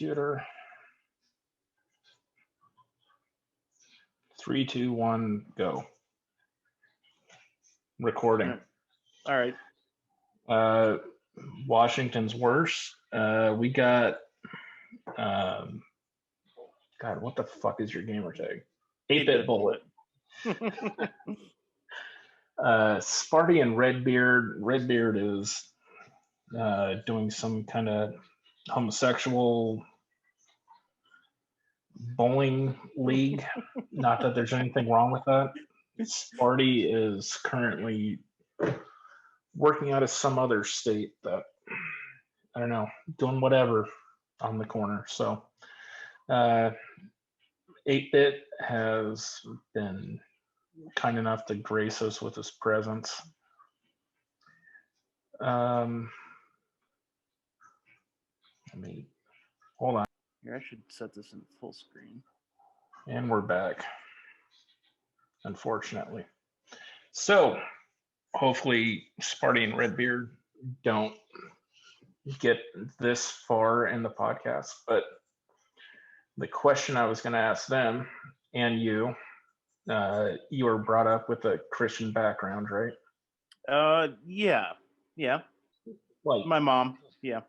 computer. 3, 2, 1, go. Recording. All right. Washington's worse. We got God, what the fuck is your gamer tag? 8BitBullet. Sparty and Redbeard. Redbeard is doing some kind of homosexual bowling league. Not that there's anything wrong with that. Sparty is currently working out of some other state that, I don't know, doing whatever on the corner. So 8-Bit has been kind enough to grace us with his presence. Let me hold on. Here, I should set this in full screen. And we're back, unfortunately. So hopefully Sparty and Redbeard don't get this far in the podcast, but the question I was going to ask them and you were brought up with a Christian background, right? Yeah. Like my mom. Yeah.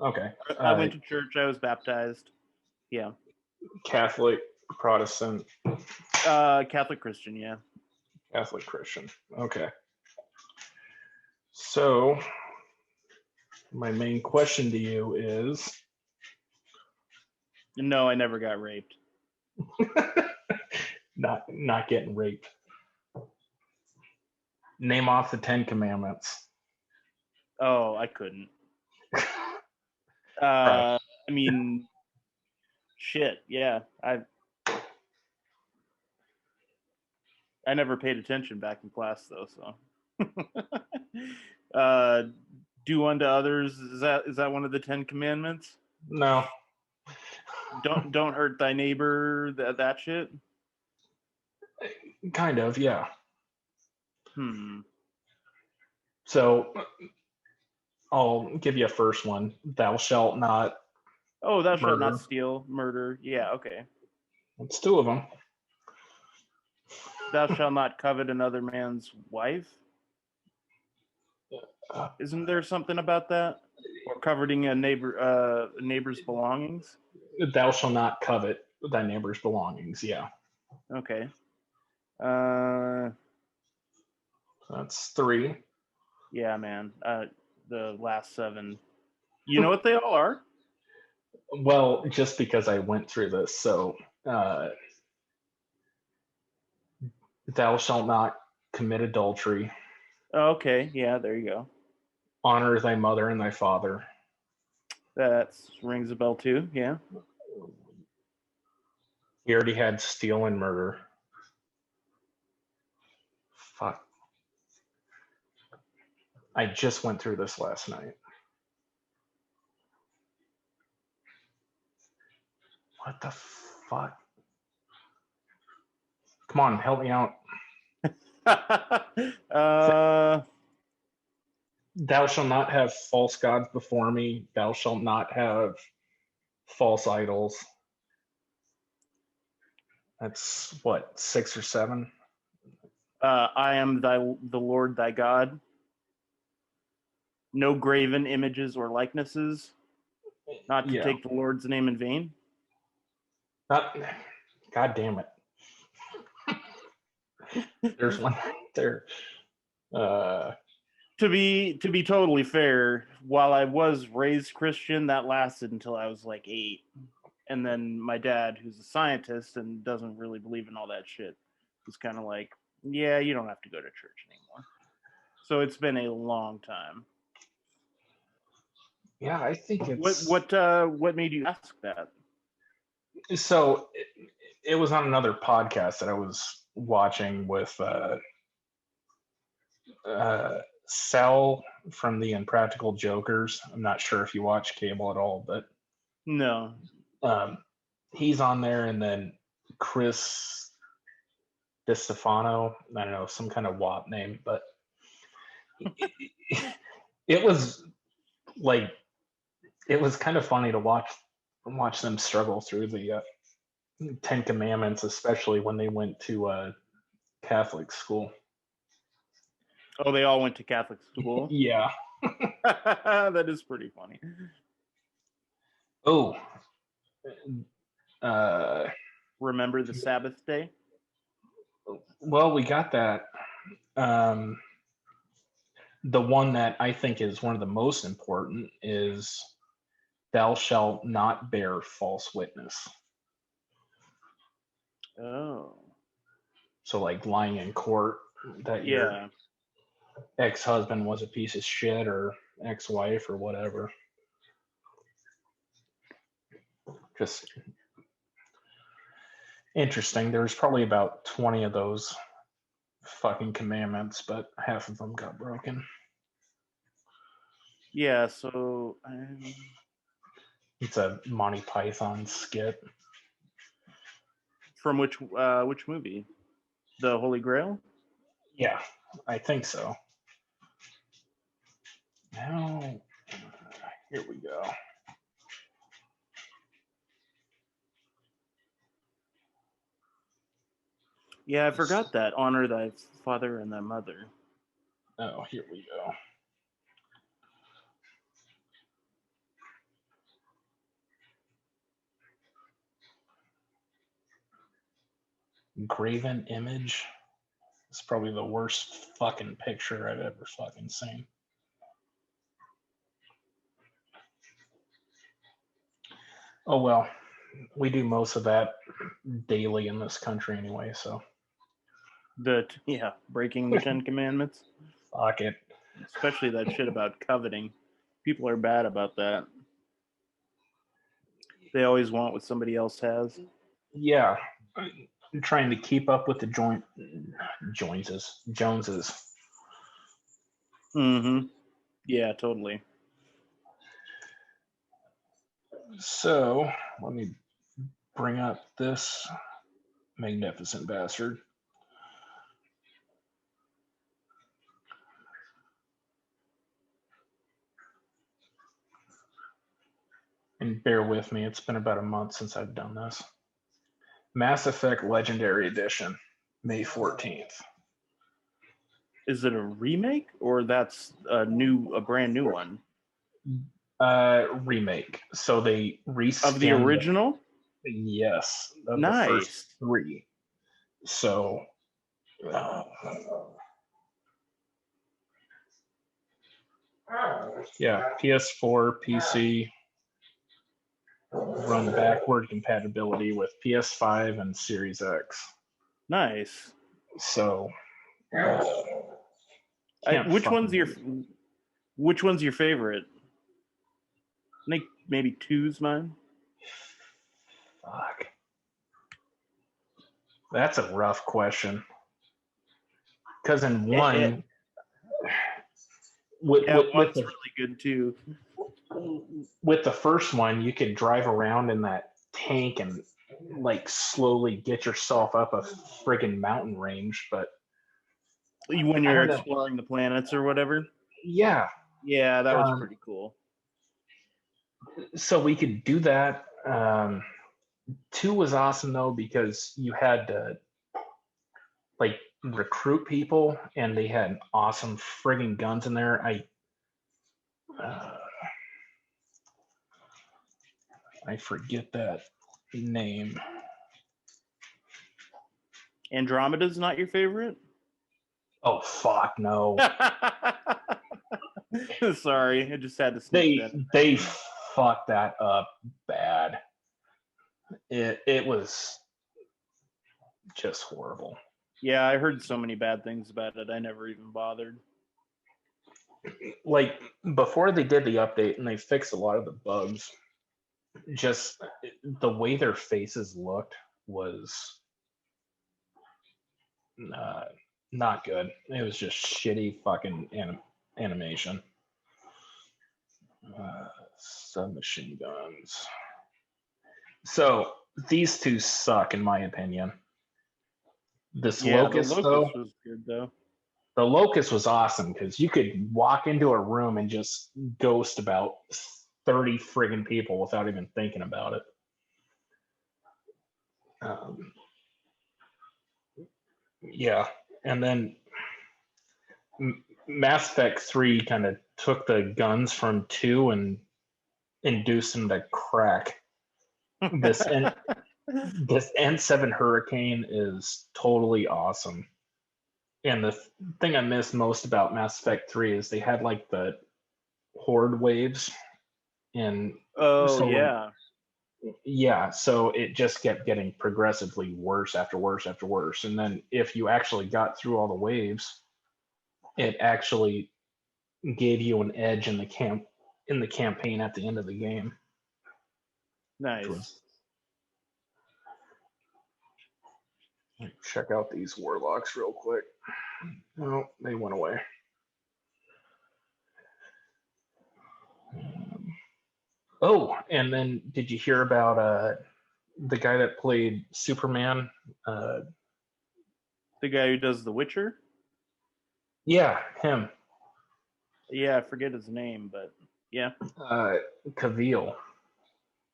Okay. I went to church. I was baptized. Yeah. Catholic, Protestant. Catholic Christian. Yeah. Catholic Christian. Okay. So my main question to you is. No, I never got raped. Not getting raped. Name off the 10 Commandments. Oh, I couldn't. I mean, shit. Yeah, I never paid attention back in class though. So, do unto others. Is that one of the 10 Commandments? No. Don't hurt thy neighbor. That shit. Kind of, yeah. So I'll give you a first one. Thou shalt not. Oh, thou shalt not steal, murder. Yeah, okay. It's 2 of them. Thou shalt not covet another man's wife. Isn't there something about that? Or coveting a neighbor's belongings? Thou shalt not covet thy neighbor's belongings. Yeah. Okay. That's 3. Yeah, man. The last 7. You know what they all are? Well, just because I went through this, so thou shalt not commit adultery. Okay, yeah, there you go. Honor thy mother and thy father. That rings a bell too, yeah. He already had steal and murder. Fuck. I just went through this last night. What the fuck? Come on, help me out. Thou shalt not have false gods before me. Thou shalt not have false idols. That's what, 6 or 7? I am the Lord thy God. No graven images or likenesses. Not to take the Lord's name in vain. God damn it. There's one right there. To be totally fair, while I was raised Christian, that lasted until I was like 8. And then my dad, who's a scientist and doesn't really believe in all that shit, was kind of like, yeah, you don't have to go to church anymore. So it's been a long time. Yeah, I think it's... What made you ask that? So it was on another podcast that I was watching with Sal from the Impractical Jokers. I'm not sure if you watch cable at all, but no. He's on there, and then Chris DiStefano. I don't know, some kind of WAP name, but it was like, it was kind of funny to watch watch them struggle through the Ten Commandments, especially when they went to Catholic school. Oh, they all went to Catholic school? Yeah. That is pretty funny. Oh. Remember the Sabbath day? Well, we got that. The one that I think is one of the most important is thou shalt not bear false witness. Oh. So like lying in court that your ex-husband was a piece of shit or ex-wife or whatever. Just interesting. There's probably about 20 of those fucking commandments, but half of them got broken. Yeah, so it's a Monty Python skit. From which movie? The Holy Grail? Yeah, I think so. Now, here we go. Yeah, I forgot that. Honor thy father and thy mother. Oh, here we go. Graven image. It's probably the worst fucking picture I've ever fucking seen. Oh well, we do most of that daily in this country anyway, so. Breaking the 10 Commandments. Fuck it. Especially that shit about coveting. People are bad about that. They always want what somebody else has. Yeah. I'm trying to keep up with the Joneses. Mm-hmm. Yeah, totally. So, let me bring up this magnificent bastard. And bear with me, it's been about a month since I've done this. Mass Effect Legendary Edition, May 14th. Is it a remake or that's a brand new one? Remake. So they reskinned of the original? Yes. Of nice. The first 3. So yeah, PS4, PC, run backward compatibility with PS5 and Series X. Nice. So which one's your favorite? I think maybe 2's mine. Fuck. That's a rough question. Because in one, one's really good too. With the first one, you could drive around in that tank and like slowly get yourself up a friggin' mountain range, but when you're exploring the planets or whatever. Yeah, that was pretty cool. So we could do that. 2 was awesome though because you had to like recruit people, and they had awesome friggin' guns in there. I forget that name. Andromeda's not your favorite? Oh fuck no. Sorry, I just had to sneak that. They fucked that up bad. It was just horrible. Yeah, I heard so many bad things about it. I never even bothered. Like before they did the update and they fixed a lot of the bugs, just the way their faces looked was not good. It was just shitty fucking animation. Submachine guns. So these 2 suck in my opinion. Locust, the Locust though, was good though. The Locust was awesome because you could walk into a room and just ghost about 30 friggin' people without even thinking about it. Yeah, and then Mass Effect 3 kind of took the guns from 2 and induced them to crack. This N7 Hurricane is totally awesome. And the thing I miss most about Mass Effect 3 is they had like the horde waves. And so it just kept getting progressively worse after worse after worse. And then if you actually got through all the waves, it actually gave you an edge in the campaign at the end of the game. Nice. Check out these warlocks real quick. Oh, they went away. Oh, and then did you hear about the guy that played Superman? The guy who does The Witcher? Yeah, him. Yeah, I forget his name, but yeah. Cavill,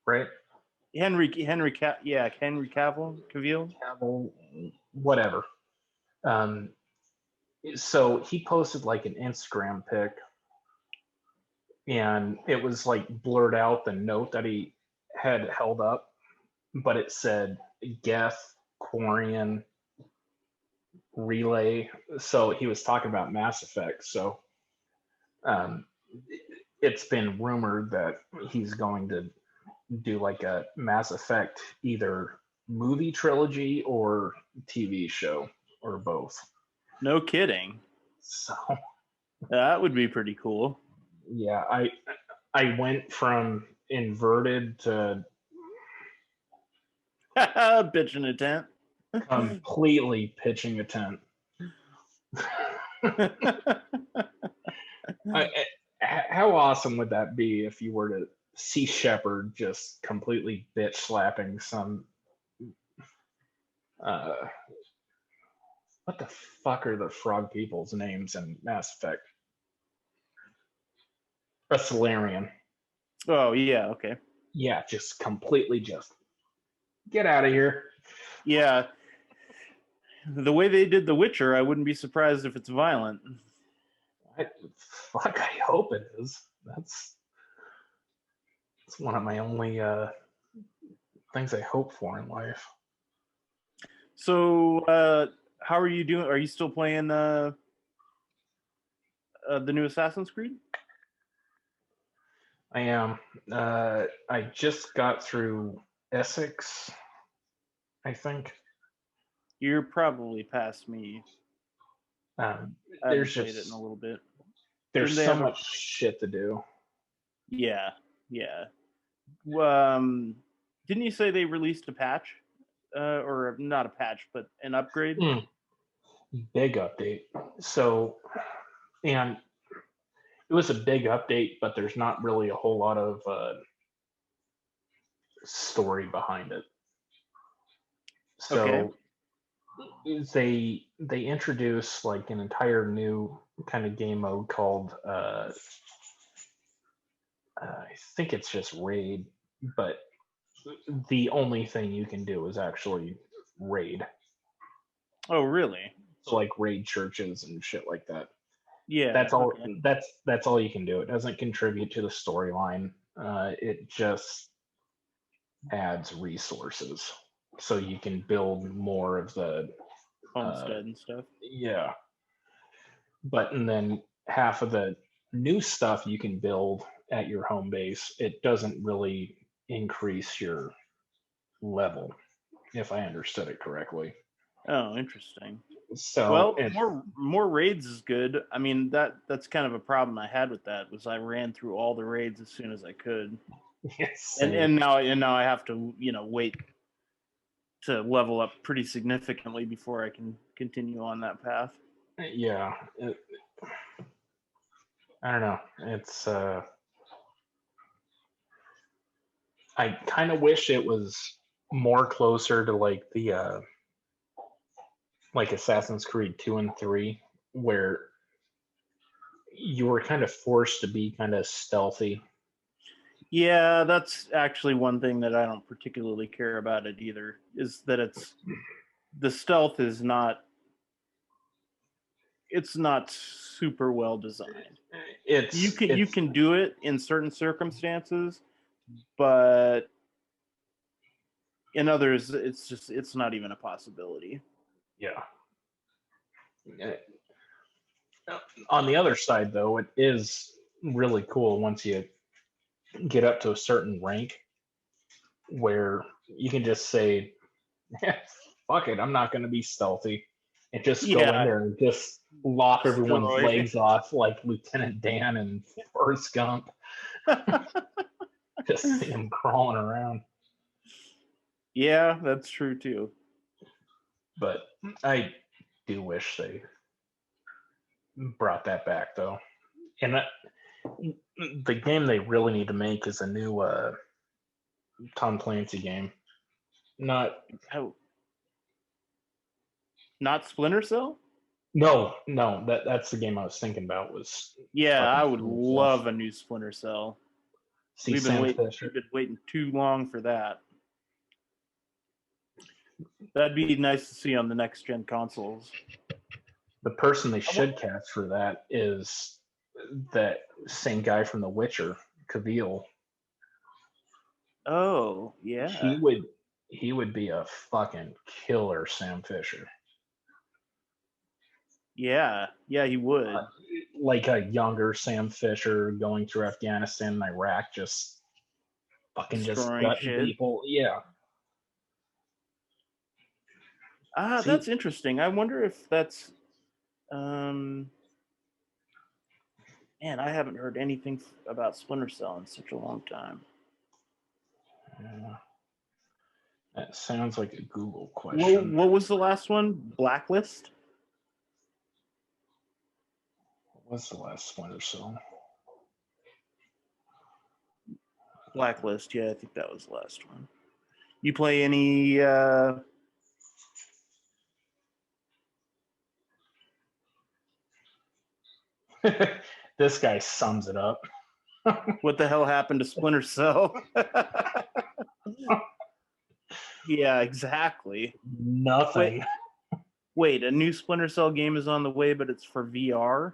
right? Henry Cavill, whatever. So he posted like an Instagram pic, and it was like blurred out the note that he had held up, but it said Geth, Quarian, Relay. So he was talking about Mass Effect. So it's been rumored that he's going to do like a Mass Effect either movie trilogy or TV show or both. No kidding. So that would be pretty cool. Yeah, I went from inverted to pitching a tent. Completely pitching a tent. How awesome would that be if you were to see Shepard just completely bitch slapping some what the fuck are the frog people's names in Mass Effect? A Solarian. Oh yeah, okay. Yeah, just completely just get out of here. Yeah. The way they did The Witcher, I wouldn't be surprised if it's violent. I hope it is. That's one of my only things I hope for in life. So, how are you doing? Are you still playing the new Assassin's Creed? I am. I just got through Essex, I think. You're probably past me. There's played it in a little bit. There's so much shit to do. Yeah. Didn't you say they released a patch, or not a patch, but an upgrade? Big update. So, and it was a big update, but there's not really a whole lot of story behind it. So they introduce like an entire new kind of game mode called I think it's just raid, but the only thing you can do is actually raid. Oh, really? So like raid churches and shit like that. Yeah, that's all. Okay. That's all you can do. It doesn't contribute to the storyline. It just adds resources, so you can build more of the homestead and stuff. Yeah, and then half of the new stuff you can build at your home base. It doesn't really increase your level, if I understood it correctly. Oh, interesting. So more raids is good. I mean, that's kind of a problem I had with that was I ran through all the raids as soon as I could. Yes. And now I have to, wait to level up pretty significantly before I can continue on that path. Yeah. I don't know. It's I kind of wish it was more closer to like the like Assassin's Creed 2 and 3, where you were kind of forced to be kind of stealthy. Yeah, that's actually one thing that I don't particularly care about it either, is that the stealth is not, it's not super well designed. You can do it in certain circumstances, but in others it's not even a possibility. Yeah. On the other side, though, it is really cool once you get up to a certain rank where you can just say, fuck it, I'm not going to be stealthy. And just go in there and just lop everyone's legs off like Lieutenant Dan and Forrest Gump. Just see him crawling around. Yeah, that's true too. But I do wish they brought that back, though. And the game they really need to make is a new Tom Clancy game. Not Splinter Cell? No, that's the game I was thinking about. Was I would love a new Splinter Cell. We've been waiting too long for that. That'd be nice to see on the next gen consoles. The person they should cast for that is that same guy from The Witcher, Cavill. Oh, yeah. He would be a fucking killer Sam Fisher. Yeah, he would. Like a younger Sam Fisher going through Afghanistan and Iraq, just fucking gutting people. Yeah. That's interesting. I wonder if that's man, I haven't heard anything about Splinter Cell in such a long time. Yeah. That sounds like a Google question. What was the last one? Blacklist? What's the last Splinter Cell? Blacklist, yeah, I think that was the last one. You play any This guy sums it up. What the hell happened to Splinter Cell? Yeah, exactly. Nothing. Wait, a new Splinter Cell game is on the way, but it's for VR?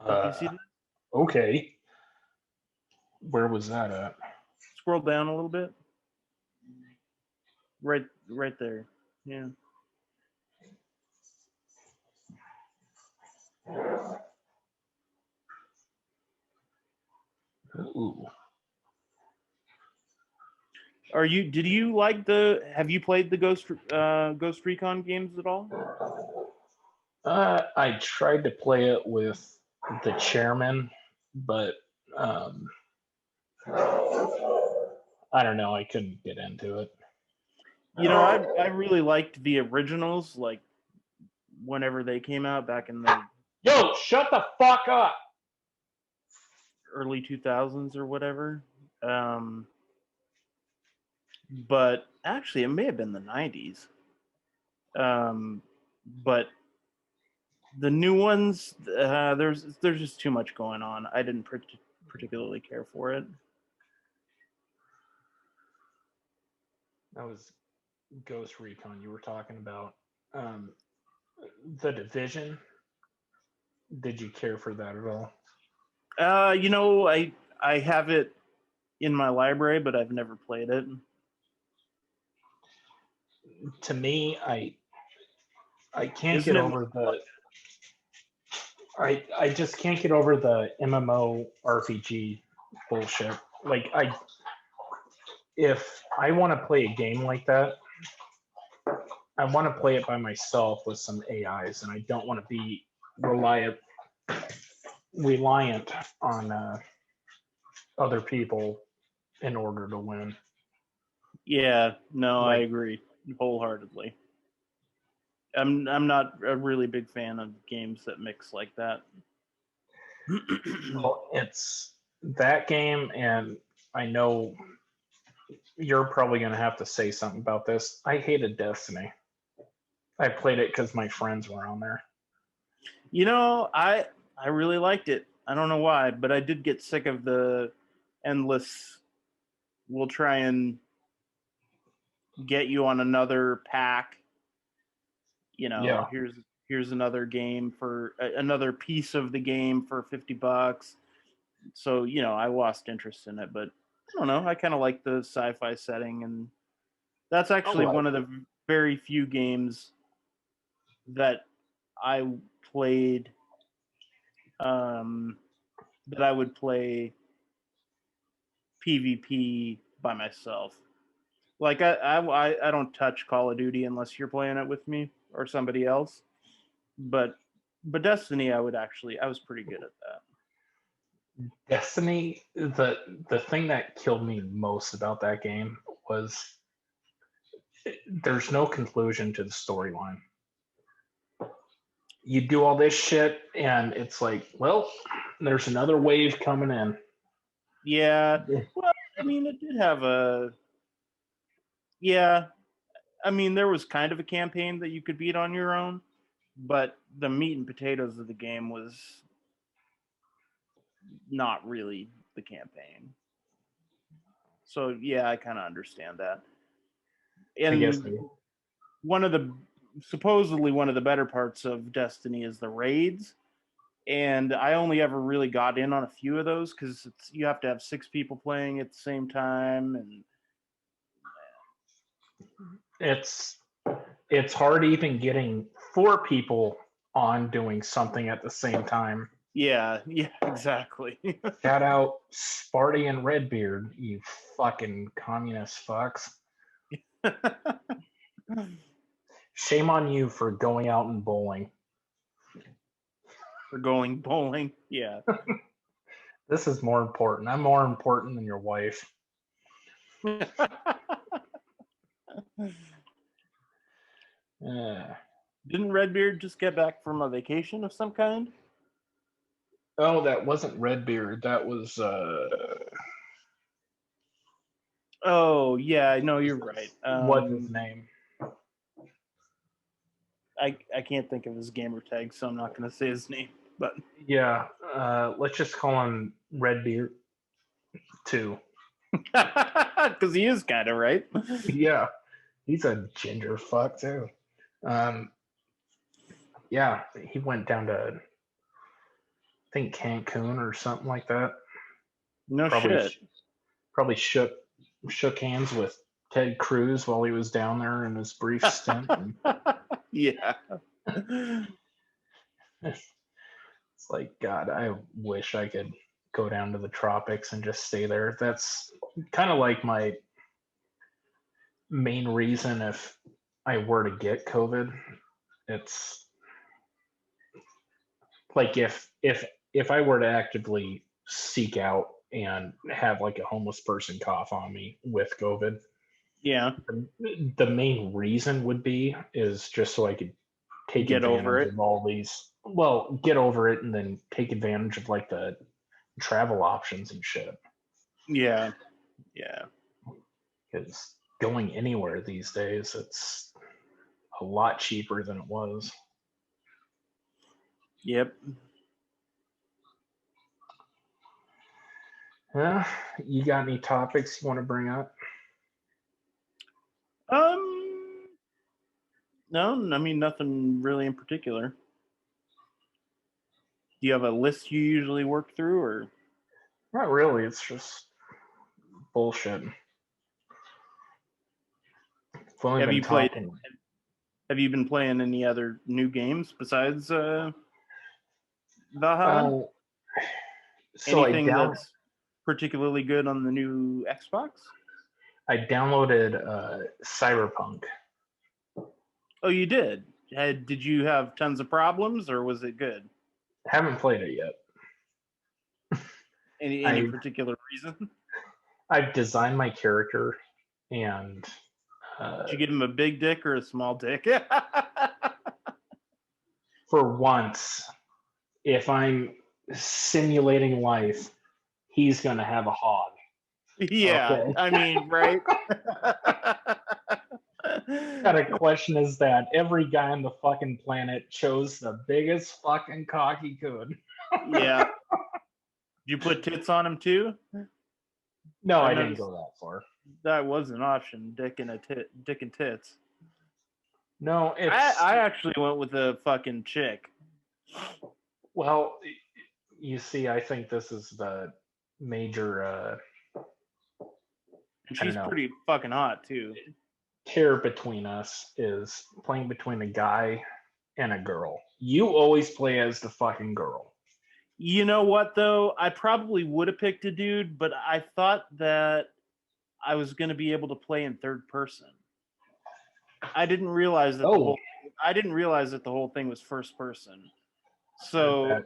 Did you see that? Okay. Where was that at? Scroll down a little bit. Right there. Yeah. Ooh. Did you like have you played the Ghost Recon games at all? I tried to play it with the chairman, but I don't know, I couldn't get into it. You know, I really liked the originals, like whenever they came out back in the Yo, shut the fuck up. Early 2000s or whatever. But actually it may have been the 90s. But the new ones, there's just too much going on. I didn't particularly care for it. That was Ghost Recon you were talking about. The Division. Did you care for that at all? You know, I have it in my library, but I've never played it. To me, I can't get over the. I just can't get over the MMO RPG bullshit. Like if I want to play a game like that, I want to play it by myself with some AIs, and I don't want to be reliant on other people in order to win. Yeah, no, I agree wholeheartedly. I'm not a really big fan of games that mix like that. Well, it's that game, and I know you're probably going to have to say something about this. I hated Destiny. I played it because my friends were on there. You know, I really liked it. I don't know why, but I did get sick of the endless. We'll try and get you on another pack. Yeah. Here's another game for another piece of the game for $50. So I lost interest in it, but I don't know. I kind of like the sci-fi setting, and that's actually like one of the very few games that I played that I would play PvP by myself. Like I don't touch Call of Duty unless you're playing it with me or somebody else. But Destiny, I was pretty good at that. Destiny, the thing that killed me most about that game was there's no conclusion to the storyline. You do all this shit, and it's like, well, there's another wave coming in. Yeah. Well, I mean, it did have a. Yeah. I mean, there was kind of a campaign that you could beat on your own, but the meat and potatoes of the game was not really the campaign. So, yeah, I kind of understand that. And I guess supposedly one of the better parts of Destiny is the raids. And I only ever really got in on a few of those because you have to have 6 people playing at the same time, and it's hard even getting 4 people on doing something at the same time. yeah, exactly. Shout out Sparty and Redbeard, you fucking communist fucks. Shame on you for going out and bowling. For going bowling, yeah. This is more important. I'm more important than your wife. Didn't Redbeard just get back from a vacation of some kind? Oh, that wasn't Redbeard. That was Oh, yeah, no, you're right. What's his name? I can't think of his gamer tag, so I'm not going to say his name. But yeah, let's just call him Redbeard 2. Because he is kind of right. Yeah, he's a ginger fuck too. Yeah, he went down to I think Cancun or something like that. No probably, shit. Probably shook hands with Ted Cruz while he was down there in his brief stint. Yeah. It's like, God, I wish I could go down to the tropics and just stay there. That's kind of like my main reason if I were to get COVID. It's like if I were to actively seek out and have like a homeless person cough on me with COVID, yeah, the main reason would be is just so I could take get over advantage it. of all these. Well, get over it and then take advantage of like the travel options and shit. Yeah. Because going anywhere these days, it's a lot cheaper than it was. Yep. You got any topics you want to bring up? No, I mean nothing really in particular. Do you have a list you usually work through, or? Not really. It's just bullshit. Have you been playing any other new games besides Valhalla? So anything that's particularly good on the new Xbox? I downloaded Cyberpunk. Oh, you did? Did you have tons of problems, or was it good? Haven't played it yet. Any particular reason? I've designed my character, and did you give him a big dick or a small dick? For once, if I'm simulating life, he's gonna have a hog. Yeah, okay. I mean, right? What kind of question is that? Every guy on the fucking planet chose the biggest fucking cock he could. Yeah. You put tits on him too? No, I didn't go that far. That was an option. Dick and tits. No, I actually went with a fucking chick. Well, you see, I think this is the major and she's pretty fucking hot too. Tear between us is playing between a guy and a girl. You always play as the fucking girl. You know what though? I probably would have picked a dude, but I thought that I was going to be able to play in third person. I didn't realize that the whole thing was first person. So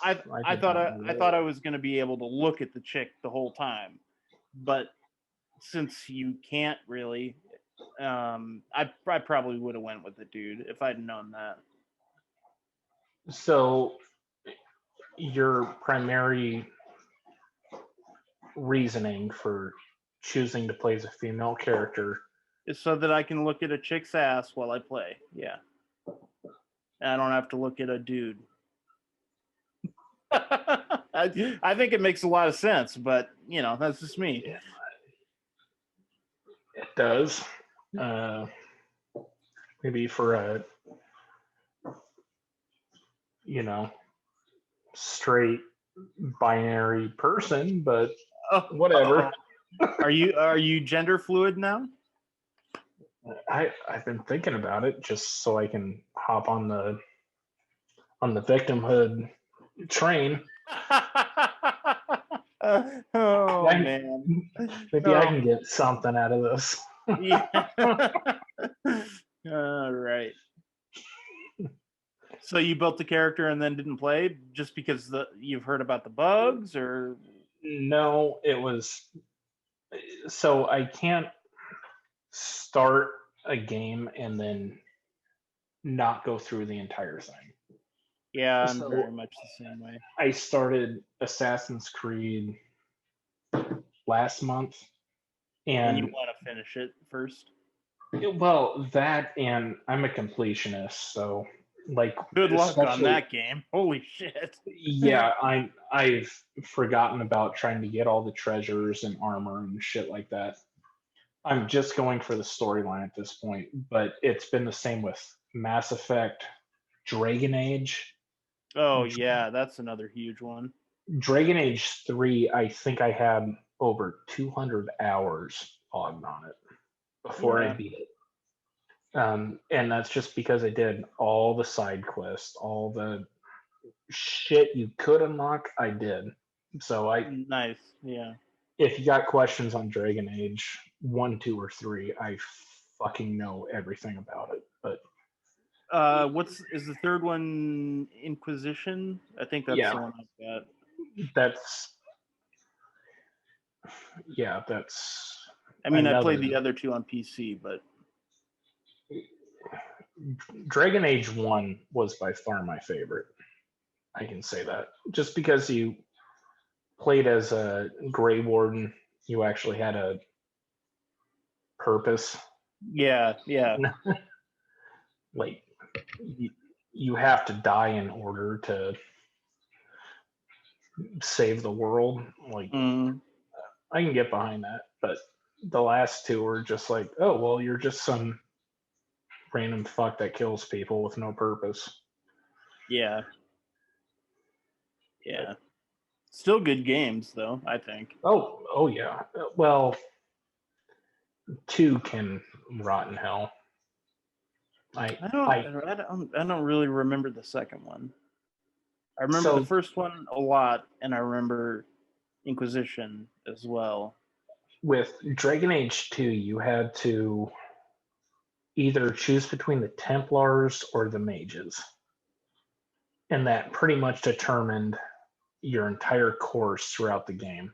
I thought I was going to be able to look at the chick the whole time, but since you can't really, I probably would have went with the dude if I'd known that. So your primary reasoning for choosing to play as a female character is so that I can look at a chick's ass while I play. Yeah. And I don't have to look at a dude. I think it makes a lot of sense, but you know, that's just me. Yeah, it does. Maybe for a, you know, straight binary person, but whatever. Are you gender fluid now? I've been thinking about it just so I can hop on the victimhood train. Man. Maybe I can get something out of this. Yeah. All right. So you built the character and then didn't play just because you've heard about the bugs, or? No, it was so I can't start a game and then not go through the entire thing. Yeah, I'm very much the same way. I started Assassin's Creed last month, and you want to finish it first? Well, that, and I'm a completionist, so like good luck on that game. Holy shit. Yeah, I've forgotten about trying to get all the treasures and armor and shit like that. I'm just going for the storyline at this point, but it's been the same with Mass Effect, Dragon Age. Oh yeah, that's another huge one. Dragon Age 3, I think I had over 200 hours logged on it before I beat it. And that's just because I did all the side quests, all the shit you could unlock, I did. So nice, yeah. If you got questions on Dragon Age 1, 2, or 3, I fucking know everything about it. But is the third one Inquisition? I think that's the one I've got. That's I mean, I played the other two on PC, but Dragon Age 1 was by far my favorite. I can say that. Just because you played as a Grey Warden, you actually had a purpose. Yeah. Like, you have to die in order to save the world. Like, I can get behind that. But the last two were just like, oh, well, you're just some random fuck that kills people with no purpose. Yeah. Still good games, though, I think. Oh yeah. Well, 2 can rot in hell. I don't really remember the second one. I remember the first one a lot, and I remember Inquisition as well. With Dragon Age 2, you had to either choose between the Templars or the mages. And that pretty much determined your entire course throughout the game.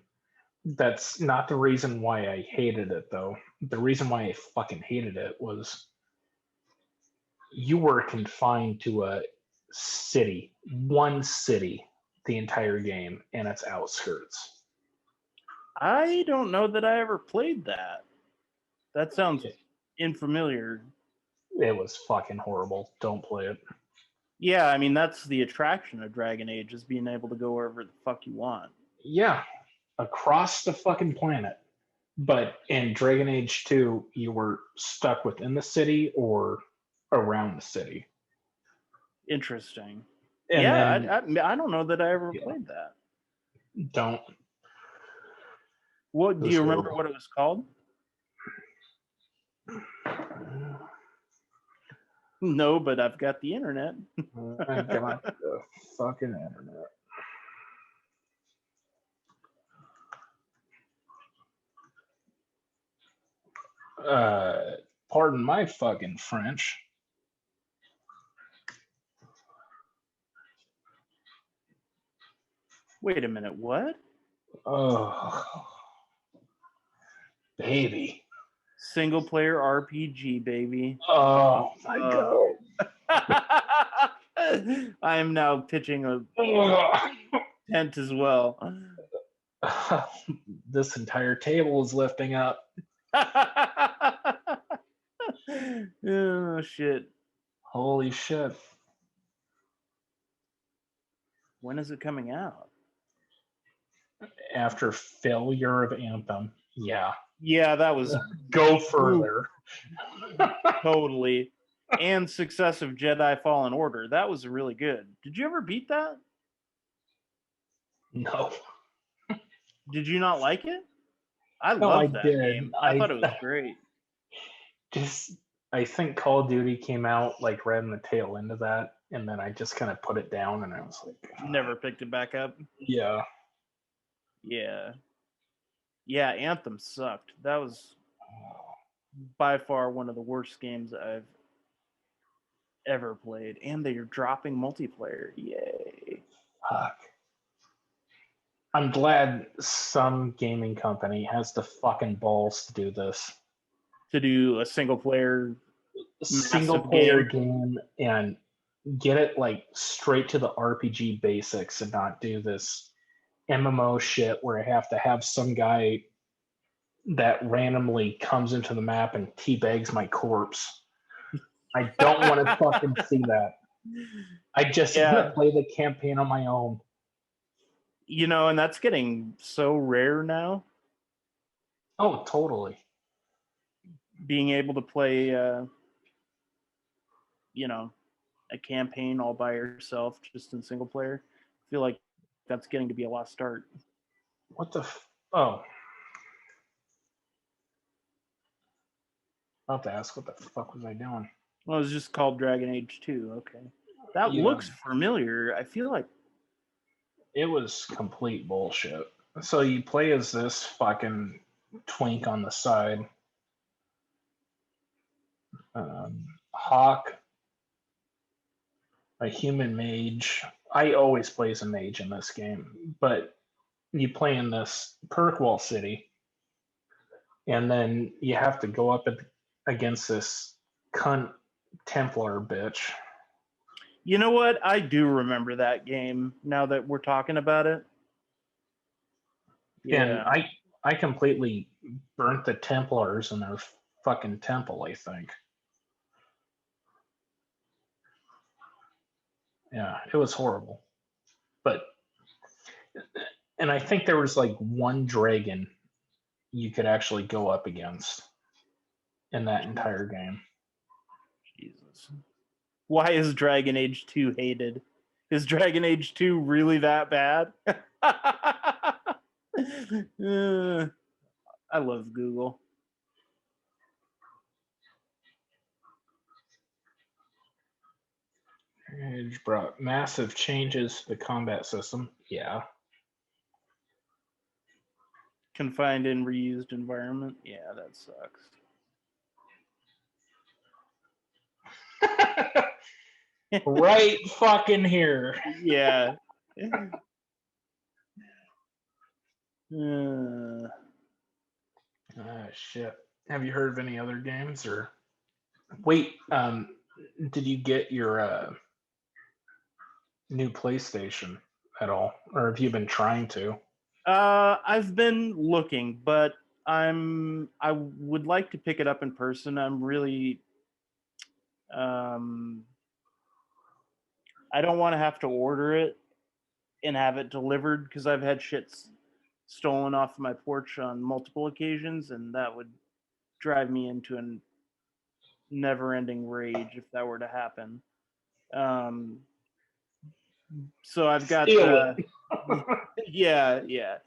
That's not the reason why I hated it, though. The reason why I fucking hated it was you were confined to a city, one city, the entire game, and its outskirts. I don't know that I ever played that. That sounds unfamiliar. It was fucking horrible. Don't play it. Yeah, I mean, that's the attraction of Dragon Age, is being able to go wherever the fuck you want. Yeah, across the fucking planet. But in Dragon Age 2, you were stuck within the city or around the city. Interesting. And Yeah, then, I don't know that I ever yeah, played that. don't. What It do was you remember? horrible. What it was called? No, but I've got the internet. I got the fucking internet. Pardon my fucking French. Wait a minute. What? Oh, baby. Single player RPG, baby. Oh my god. I am now pitching a Ugh. tent as well. This entire table is lifting up. Oh shit. Holy shit. When is it coming out? After failure of Anthem. Yeah. Yeah, that was Go further. totally. And success of Jedi Fallen Order. That was really good. Did you ever beat that? No. Did you not like it? I No, I loved that did. game. I thought it was great. Just I think Call of Duty came out like right in the tail end of that, and then I just kind of put it down, and I was like, Never picked it back up. yeah. Yeah. Yeah, Anthem sucked. That was by far one of the worst games I've ever played. And they're dropping multiplayer. Yay. Fuck. I'm glad some gaming company has the fucking balls to do this. To do a single player Single player game and get it like straight to the RPG basics and not do this MMO shit where I have to have some guy that randomly comes into the map and teabags my corpse. I don't want to fucking see that. I just want to play the campaign on my own. You know, and that's getting so rare now. Oh, totally. Being able to play, you know, a campaign all by yourself, just in single player. I feel like that's getting to be a lost art. What the? Oh. I'll have to ask what the fuck was I doing? Well, it was just called Dragon Age 2. Okay. That looks familiar. I feel like it was complete bullshit. So you play as this fucking twink on the side. Hawk, a human mage. I always play as a mage in this game, but you play in this Kirkwall city, and then you have to go up against this cunt Templar bitch. You know what? I do remember that game now that we're talking about it. Yeah. And I completely burnt the Templars in their fucking temple, I think. Yeah, it was horrible. But and I think there was like one dragon you could actually go up against in that entire game. Jesus. Why is Dragon Age 2 hated? Is Dragon Age 2 really that bad? I love Google. Age brought massive changes to the combat system. Yeah. Confined and reused environment. Yeah, that sucks. Right fucking here. Yeah. Shit. Have you heard of any other games or wait, did you get your new PlayStation at all? Or have you been trying to? I've been looking, but I would like to pick it up in person. I'm really I don't want to have to order it and have it delivered, because I've had shit stolen off my porch on multiple occasions, and that would drive me into a never-ending rage if that were to happen. So I've got yeah.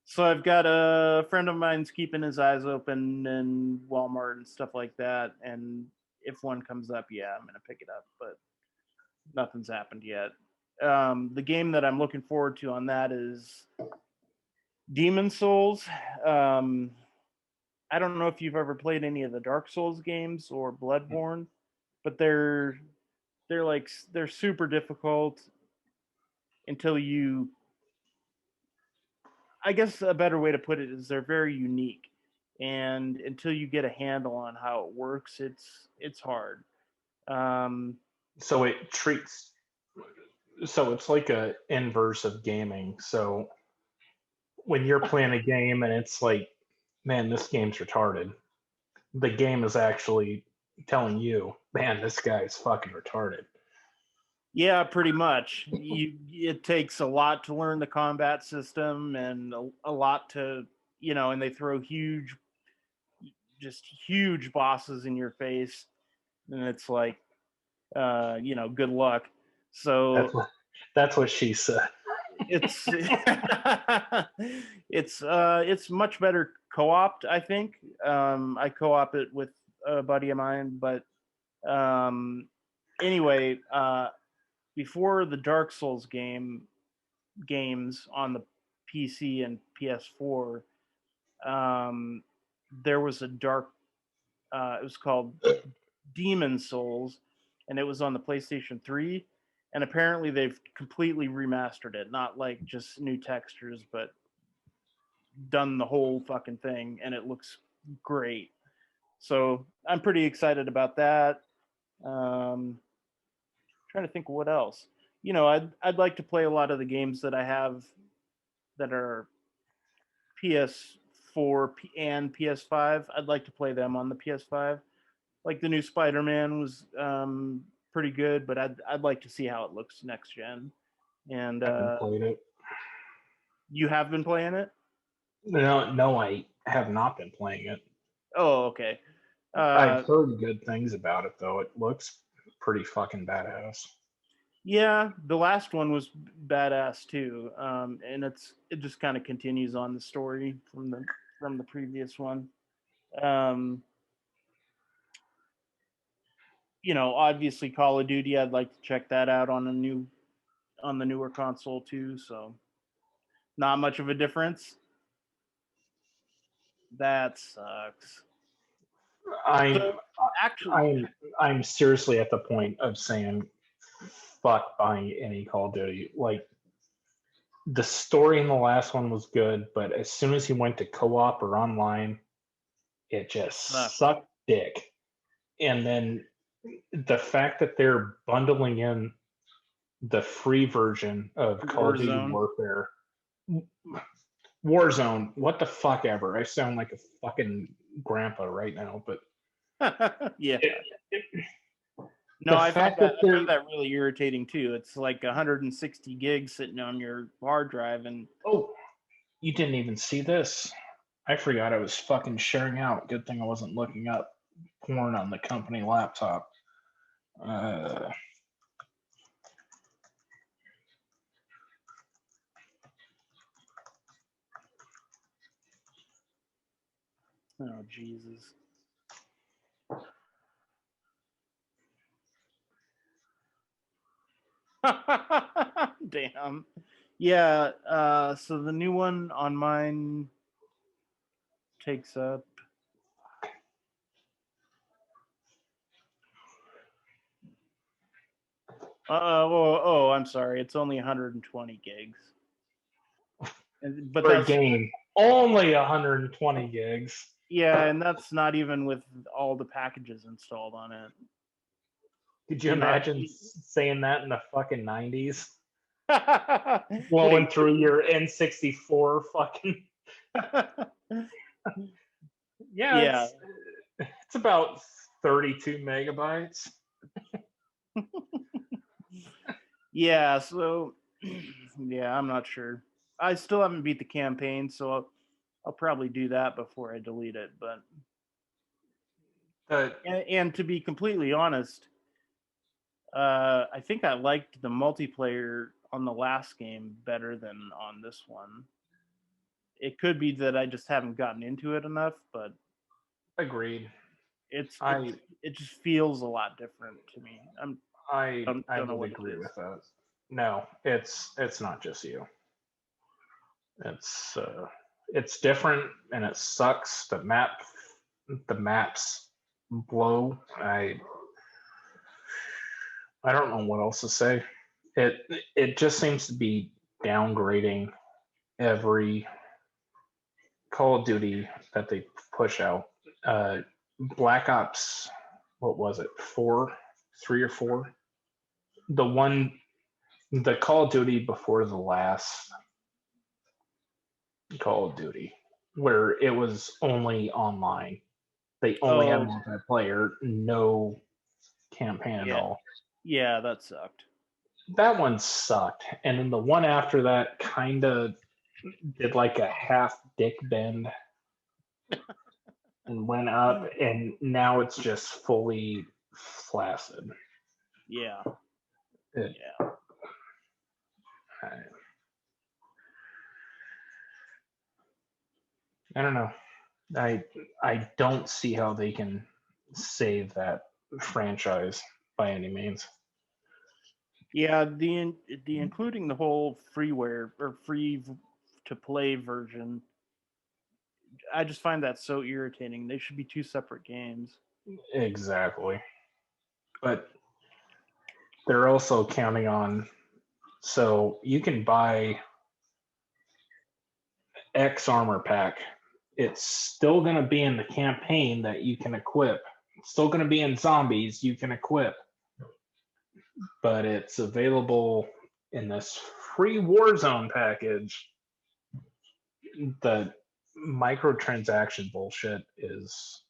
So I've got a friend of mine's keeping his eyes open in Walmart and stuff like that, and if one comes up, yeah, I'm gonna pick it up, but nothing's happened yet. The game that I'm looking forward to on that is Demon Souls. I don't know if you've ever played any of the Dark Souls games or Bloodborne, but they're super difficult until you, I guess a better way to put it is they're very unique, and until you get a handle on how it works, it's hard. So it's like a inverse of gaming. So when you're playing a game and it's like, man, this game's retarded, the game is actually telling you, man, this guy's fucking retarded. Yeah, pretty much. It takes a lot to learn the combat system, and a lot to, and they throw huge bosses in your face, and it's like, good luck. So that's what she said. It's it's much better co-opted, I think. I co-op it with a buddy of mine, but anyway, before the Dark Souls games on the PC and PS4, there was a it was called Demon Souls, and it was on the PlayStation 3. And apparently they've completely remastered it, not like just new textures, but done the whole fucking thing, and it looks great. So I'm pretty excited about that. Trying to think of what else. I'd like to play a lot of the games that I have that are PS4 and PS5. I'd like to play them on the PS5. Like the new Spider-Man was pretty good, but I'd like to see how it looks next gen. And I haven't played it. You have been playing it? No, I have not been playing it. Oh, okay. I've heard good things about it, though. It looks pretty fucking badass. Yeah, the last one was badass too, and it just kind of continues on the story from the previous one. Obviously Call of Duty, I'd like to check that out on the newer console too, so not much of a difference. That sucks. I'm seriously at the point of saying fuck buying any Call of Duty. Like, the story in the last one was good, but as soon as he went to co-op or online, it just sucked dick. And then the fact that they're bundling in the free version of Call of Duty Warzone, what the fuck ever. I sound like a fucking grandpa right now, but yeah. No, I find that really irritating too. It's like 160 gigs sitting on your hard drive, and you didn't even see this. I forgot I was fucking sharing out. Good thing I wasn't looking up porn on the company laptop. Oh Jesus. Damn. Yeah, so the new one on mine takes up I'm sorry, it's only 120 gigs. But for a game, only 120 gigs. Yeah, and that's not even with all the packages installed on it. Could you imagine saying that in the fucking 90s? Blowing through your N64 fucking... yeah. It's about 32 megabytes. Yeah, so Yeah, I'm not sure. I still haven't beat the campaign, so I'll probably do that before I delete it. But Uh, and to be completely honest, I think I liked the multiplayer on the last game better than on this one. It could be that I just haven't gotten into it enough, but agreed. it's it I it just feels a lot different to me. I Don't know would what it agree is. with that. No, it's not just you. It's different and it sucks. The maps blow. I don't know what else to say. It it just seems to be downgrading every Call of Duty that they push out. Uh, Black Ops, what was it? 3 or 4. The one, the Call of Duty before the last Call of Duty, where it was only online. They only had Oh, multiplayer, no campaign at yeah, all. yeah, that sucked. That one sucked. And then the one after that kind of did like a half dick bend and went up, and now it's just fully flaccid. Yeah, It, yeah, I don't know. I I don't see how they can save that franchise by any means. yeah. The including the whole freeware or free to play version. I just find that so irritating. They should be two separate games. Exactly. But they're also counting on, so you can buy X armor pack. It's still going to be in the campaign that you can equip. It's still going to be in zombies you can equip, but it's available in this free Warzone package. The microtransaction bullshit is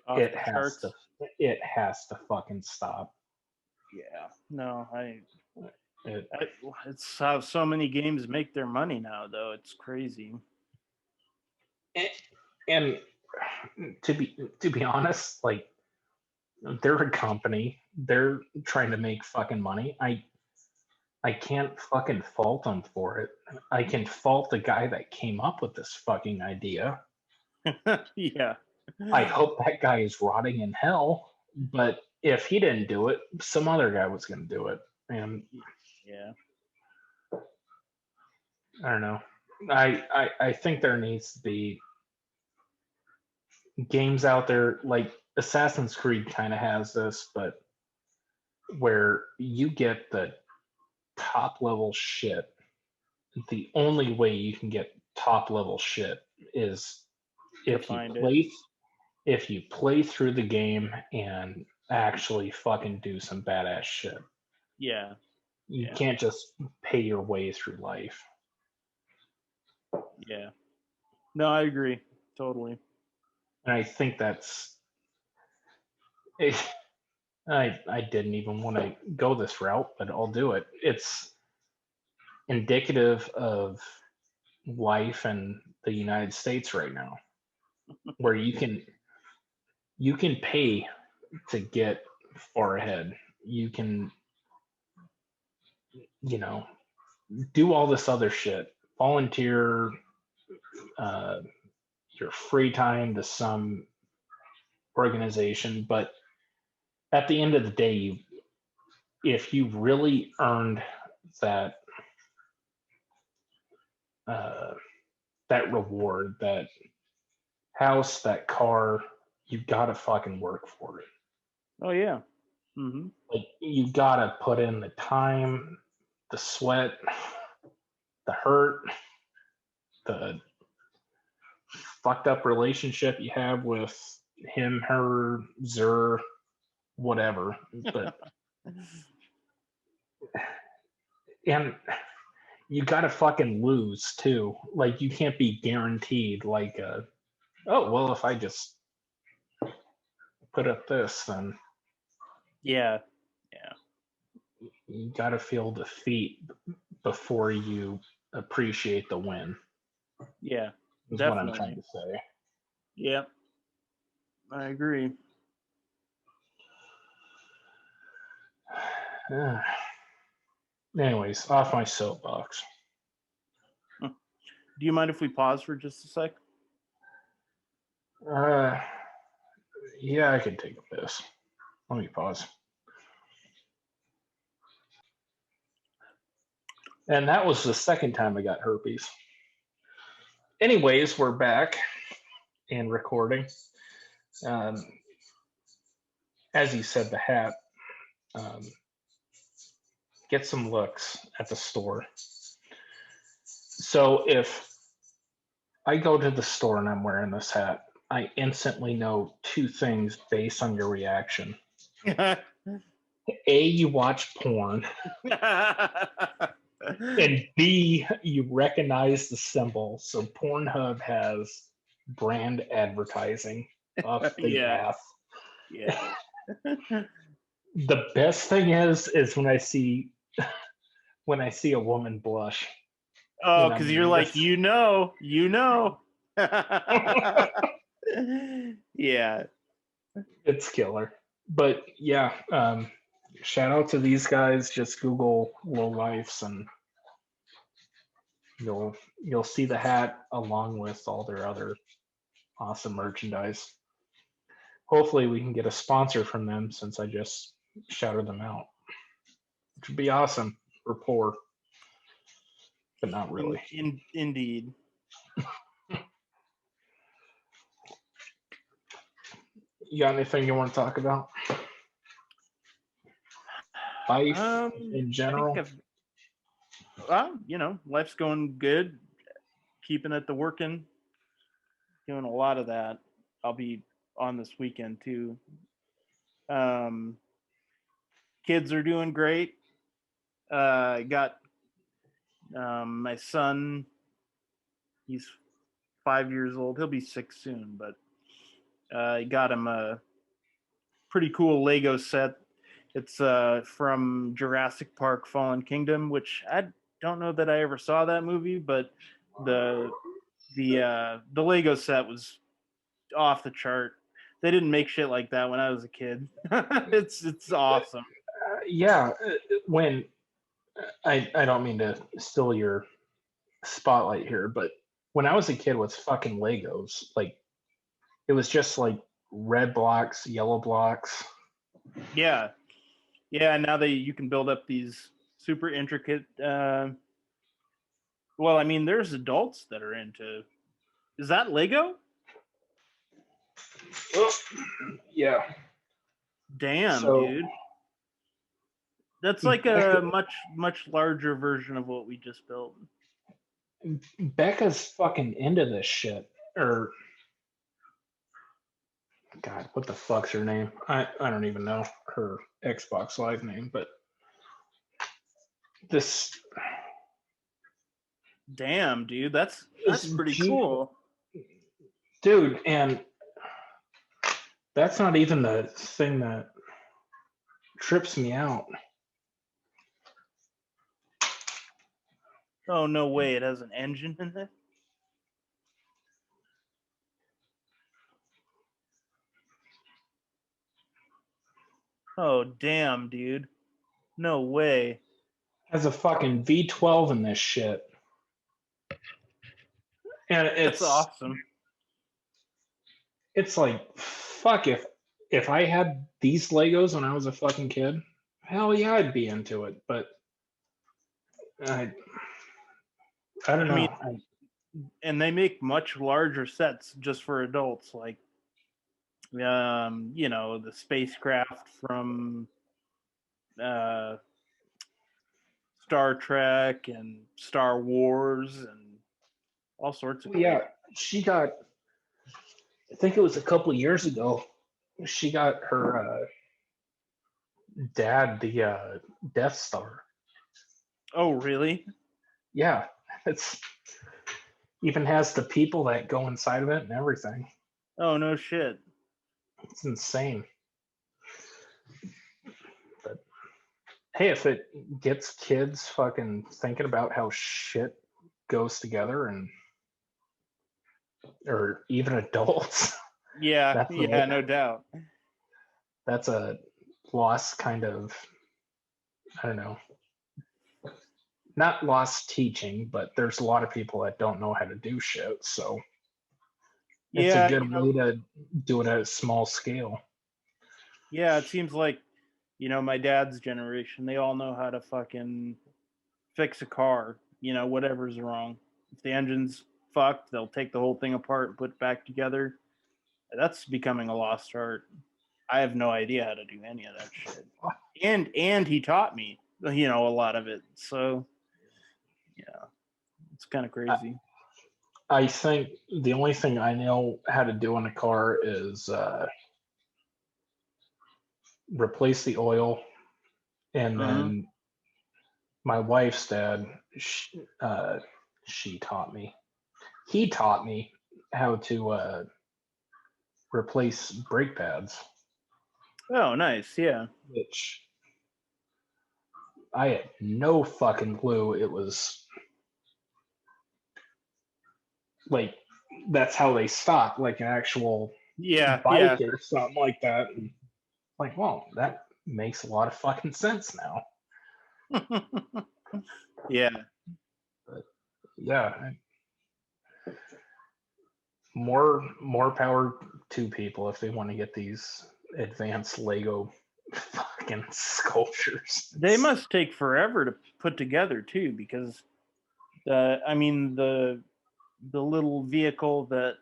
Off it the has to charts. it has to fucking stop. Yeah, no, It, I it's how so many games make their money now, though. It's crazy. and to be honest, like they're a company. They're trying to make fucking money. I can't fucking fault them for it. I can fault the guy that came up with this fucking idea. Yeah, I hope that guy is rotting in hell. But if he didn't do it, some other guy was going to do it. And yeah, I don't know. I think there needs to be games out there like Assassin's Creed kind of has this, but where you get the top level shit. The only way you can get top level shit is to if you find it. play if you play through the game and actually fucking do some badass shit. Yeah, You yeah, can't just pay your way through life. yeah. No, I agree totally. And I think that's I didn't even want to go this route, but I'll do it. It's indicative of life in the United States right now, where you can pay to get far ahead. You can, you know, do all this other shit, volunteer uh, your free time to some organization, but at the end of the day, if you really earned that uh, that reward, that house, that car, you gotta fucking work for it. Oh yeah. Mm-hmm. Like you gotta put in the time, the sweat, the hurt, the fucked up relationship you have with him, her, Zer, whatever. But and you gotta fucking lose too. Like you can't be guaranteed like oh well if I just put up this then Yeah, yeah, you gotta feel defeat. before you appreciate the win. Yeah, Is what I'm trying definitely. to say. Yeah, I agree. Anyways, off my soapbox. Do you mind if we pause for just a sec? Yeah, I could take a piss. Let me pause. And that was the second time I got herpes. Anyways, we're back and recording. As you said, the hat. Get some looks at the store. So if I go to the store and I'm wearing this hat, I instantly know two things based on your reaction. A, you watch porn, and B, you recognize the symbol. So Pornhub has brand advertising off the Yeah. ass. Yeah. The best thing is when I see a woman blush. Oh, because you're like, you know. Yeah. It's killer. But yeah, shout out to these guys. Just Google low lifes and you'll see the hat along with all their other awesome merchandise. Hopefully we can get a sponsor from them since I just shouted them out. Which would be awesome. We're poor. But not really. Indeed. You got anything you want to talk about? Life in general? Life's going good. Keeping it to working. Doing a lot of that. I'll be on this weekend too. Kids are doing great. Got my son. He's 5 years old. He'll be 6 soon, but I got him a pretty cool Lego set. It's from Jurassic Park: Fallen Kingdom, which I don't know that I ever saw that movie, but the Lego set was off the chart. They didn't make shit like that when I was a kid. It's awesome. Yeah, when I don't mean to steal your spotlight here, but when I was a kid with fucking Legos, like it was just like red blocks, yellow blocks. Yeah. Now you can build up these super intricate. Well, I mean, there's adults that are into. Is that Lego? Well, yeah. Damn, dude. That's like a much larger version of what we just built. Becca's fucking into this shit. Or God, what the fuck's her name? I don't even know her Xbox Live name, but this. Damn, dude, that's pretty cool, dude. And that's not even the thing that trips me out. Oh, no way, it has an engine in it? Oh, damn, dude. No way. Has a fucking V12 in this shit. And That's awesome. It's like, fuck, if I had these Legos when I was a fucking kid, hell yeah, I'd be into it. But I don't know. And they make much larger sets just for adults, like the spacecraft from Star Trek and Star Wars and all sorts of yeah, she got, I think it was a couple years ago, she got her dad the Death Star. Oh, really? Yeah, it's even has the people that go inside of it and everything. Oh, no shit. It's insane. But hey, if it gets kids fucking thinking about how shit goes together, and or even adults, Yeah, that's yeah, no doubt. a lost kind of, I don't know, not lost teaching, but there's a lot of people that don't know how to do shit. So it's a Yeah, good way to do it at a small scale. yeah, it seems like, my dad's generation, they all know how to fucking fix a car, whatever's wrong. If the engine's fucked, they'll take the whole thing apart and put it back together. That's becoming a lost art. I have no idea how to do any of that shit. And he taught me, a lot of it. So, yeah, it's kind of crazy. I think the only thing I know how to do in a car is replace the oil, and Mm-hmm. then my wife's dad, she taught me. He taught me how to replace brake pads, Oh, nice. Yeah. which I had no fucking clue it was like that's how they stop, like an actual Yeah. bike Yeah. or something like that. And like, well, that makes a lot of fucking sense now. Yeah. But yeah, more power to people if they want to get these advanced Lego fucking sculptures. They must take forever to put together too, because the little vehicle that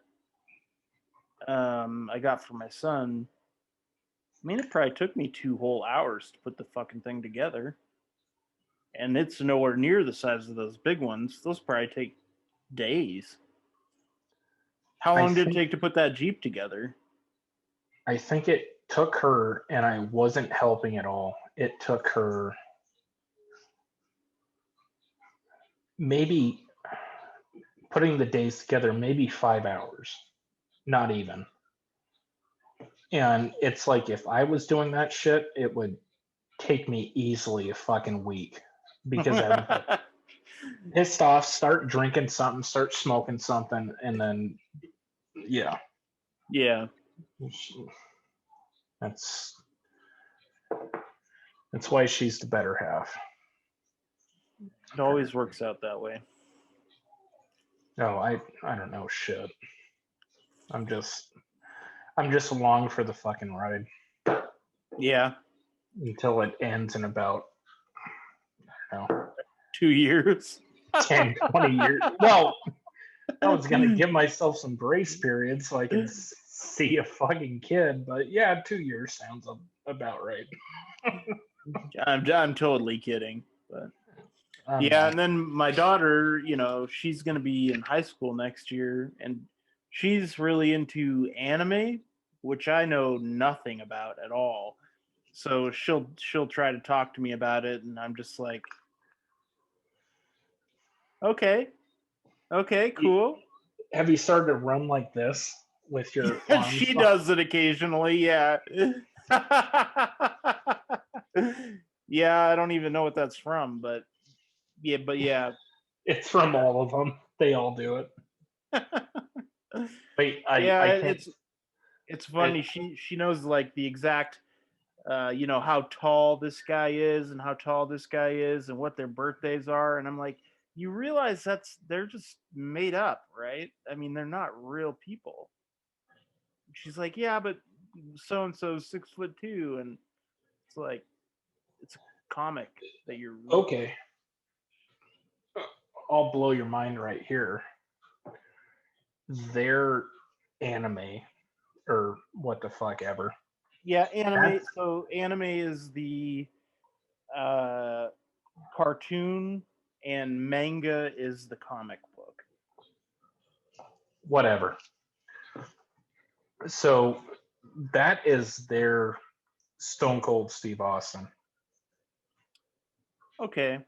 I got for my son. I mean, it probably took me 2 whole hours to put the fucking thing together, and it's nowhere near the size of those big ones. Those probably take days. How I long did it think take to put that Jeep together? I think it took her, and I wasn't helping at all. It took her maybe putting the days together, maybe 5 hours, not even. And it's like if I was doing that shit, it would take me easily a fucking week because I would get pissed off, start drinking something, start smoking something, and then yeah, Yeah, that's that's why she's the better half. it always works out that way. No, I don't know shit. I'm just I'm just along for the fucking ride Yeah, until it ends in about, I don't know, 2 years. 10, 20 years. Well, I was gonna give myself some grace period so I can see a fucking kid, but yeah, 2 years sounds about right. I'm totally kidding, but I'm yeah. not. And then my daughter, she's gonna be in high school next year, and she's really into anime, which I know nothing about at all. So she'll try to talk to me about it, and I'm just like, okay, okay, cool. Have you started to run like this with your arms? She does it occasionally, yeah. Yeah, I don't even know what that's from, but yeah. It's from all of them. They all do it. Wait, Yeah, I can't. it's It, funny. She knows like the exact how tall this guy is and how tall this guy is and what their birthdays are, and I'm like, you realize they're just made up, right? I mean, they're not real people. She's like, yeah, but so and so 6'2", and it's like, it's a comic that you're reading. okay, I'll blow your mind right here. Their anime or what the fuck ever. Yeah, anime. That's So anime is the uh, cartoon, and manga is the comic book. whatever. So that is their Stone Cold Steve Austin. Okay.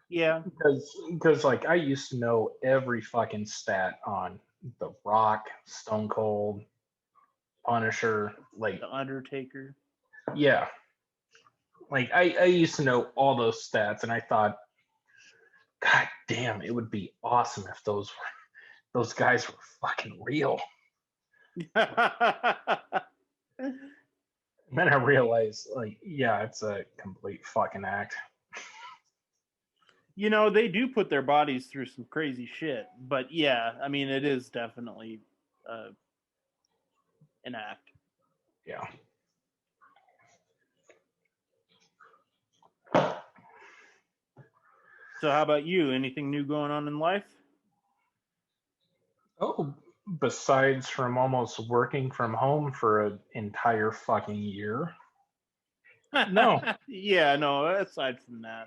Yeah. Because like I used to know every fucking stat on The Rock, Stone Cold, Punisher, like The Undertaker. yeah. Like I used to know all those stats, and I thought, God damn, it would be awesome if those guys were fucking real. And then I realized, like, yeah, it's a complete fucking act. You know, they do put their bodies through some crazy shit, but yeah, I mean, it is definitely an act. Yeah. So, how about you? Anything new going on in life? Oh, besides from almost working from home for an entire fucking year. No. Yeah, no, aside from that.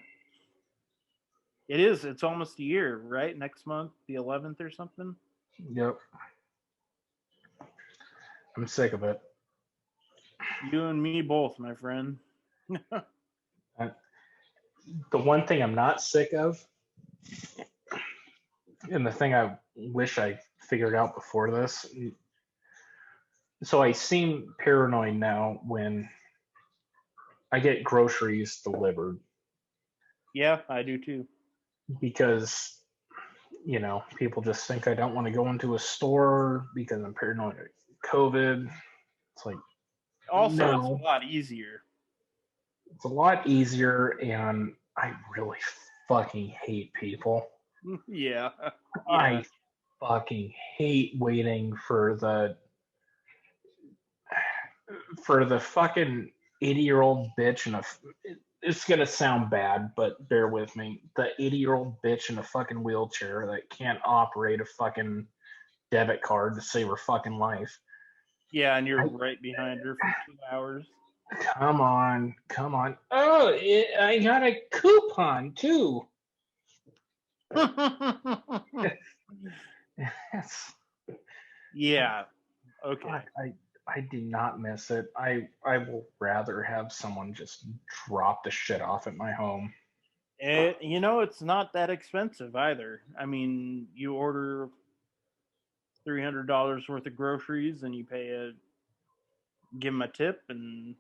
It is. It's almost a year, right? Next month, the 11th or something. Yep. I'm sick of it. You and me both, my friend. The one thing I'm not sick of, and the thing I wish I figured out before this, so I seem paranoid now when I get groceries delivered Yeah, I do too. because, people just think I don't want to go into a store because I'm paranoid of COVID. It's like, Also, it's no, a lot easier. it's a lot easier, and I really fucking hate people. Yeah. Yeah. I fucking hate waiting for the fucking 80-year-old bitch in a. It's gonna sound bad, but bear with me. The 80-year-old bitch in a fucking wheelchair that can't operate a fucking debit card to save her fucking life. Yeah, and you're right behind her for 2 hours. Come on, come on. Oh, I got a coupon too. Yes. Yeah. Okay. I do not miss it. I will rather have someone just drop the shit off at my home. It's not that expensive either. I mean, you order $300 worth of groceries and you give them a tip, and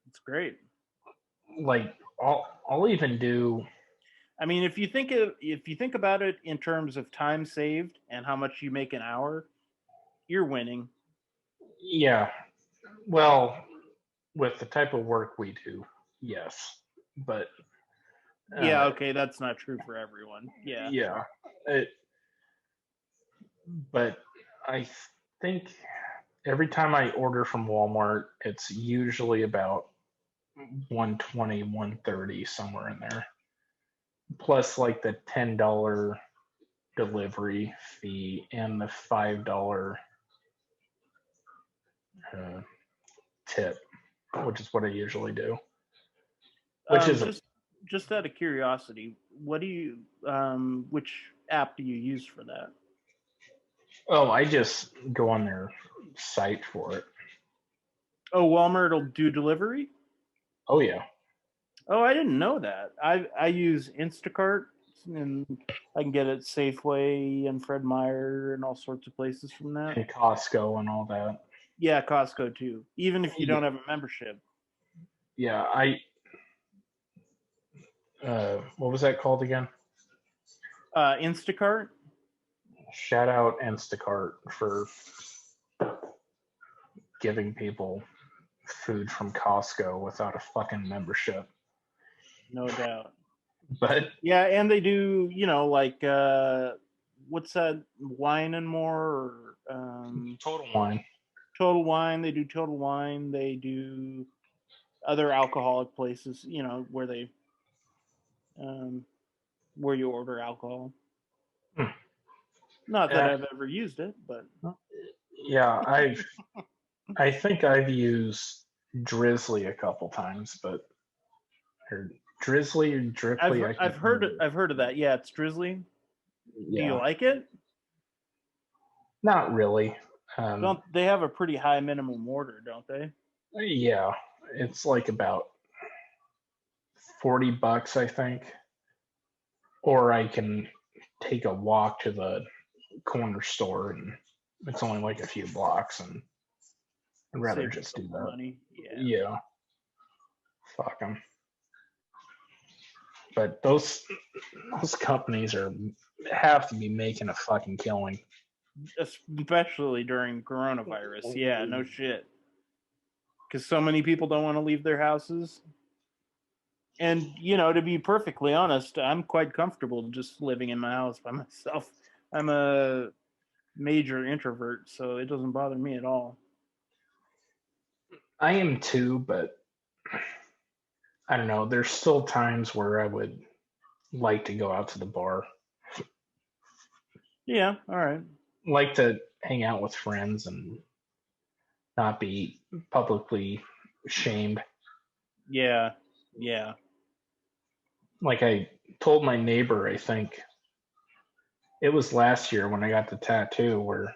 it's great. Like I'll even do. I mean, if you think about it in terms of time saved and how much you make an hour, you're winning. Yeah. Well, with the type of work we do, yes. But Yeah, okay, that's not true for everyone. Yeah. yeah. It, but I think every time I order from Walmart, it's usually about 120, 130, somewhere in there. Plus like the $10 delivery fee and the $5 uh, tip, which is what I usually do. Which is Just out of curiosity, which app do you use for that? I just go on their site for it. Oh, Walmart will do delivery? Oh yeah. Oh, I didn't know that. I use Instacart, and I can get it Safeway and Fred Meyer and all sorts of places from that. And Costco and all that. Yeah, Costco too. Even if you Yeah, don't have a membership. yeah. What was that called again? Instacart. Shout out Instacart for giving people food from Costco without a fucking membership. No doubt. But Yeah, and they do, like what's that, Wine and More, or Total Wine. Total Wine. They do Total Wine. They do other alcoholic places, where they where you order alcohol. Hmm. Not that I've ever used it, but Yeah, I think I've used Drizzly a couple times, but or Drizzly or Dripply. I've heard of that. Yeah, it's Drizzly. Do you Yeah, like it? not really. Don't they have a pretty high minimum order, don't they? Yeah, it's like about $40, I think. Or I can take a walk to the corner store, and it's only like a few blocks, and I'd rather Save just do yourself that. money. Yeah. Yeah, fuck them. But those companies have to be making a fucking killing. Especially during coronavirus. Yeah, no shit. Because so many people don't want to leave their houses. And, to be perfectly honest, I'm quite comfortable just living in my house by myself. I'm a major introvert, so it doesn't bother me at all. I am too, but I don't know. There's still times where I would like to go out to the bar. Yeah, all right. Like to hang out with friends and not be publicly shamed. Yeah. Like I told my neighbor, I think it was last year when I got the tattoo, where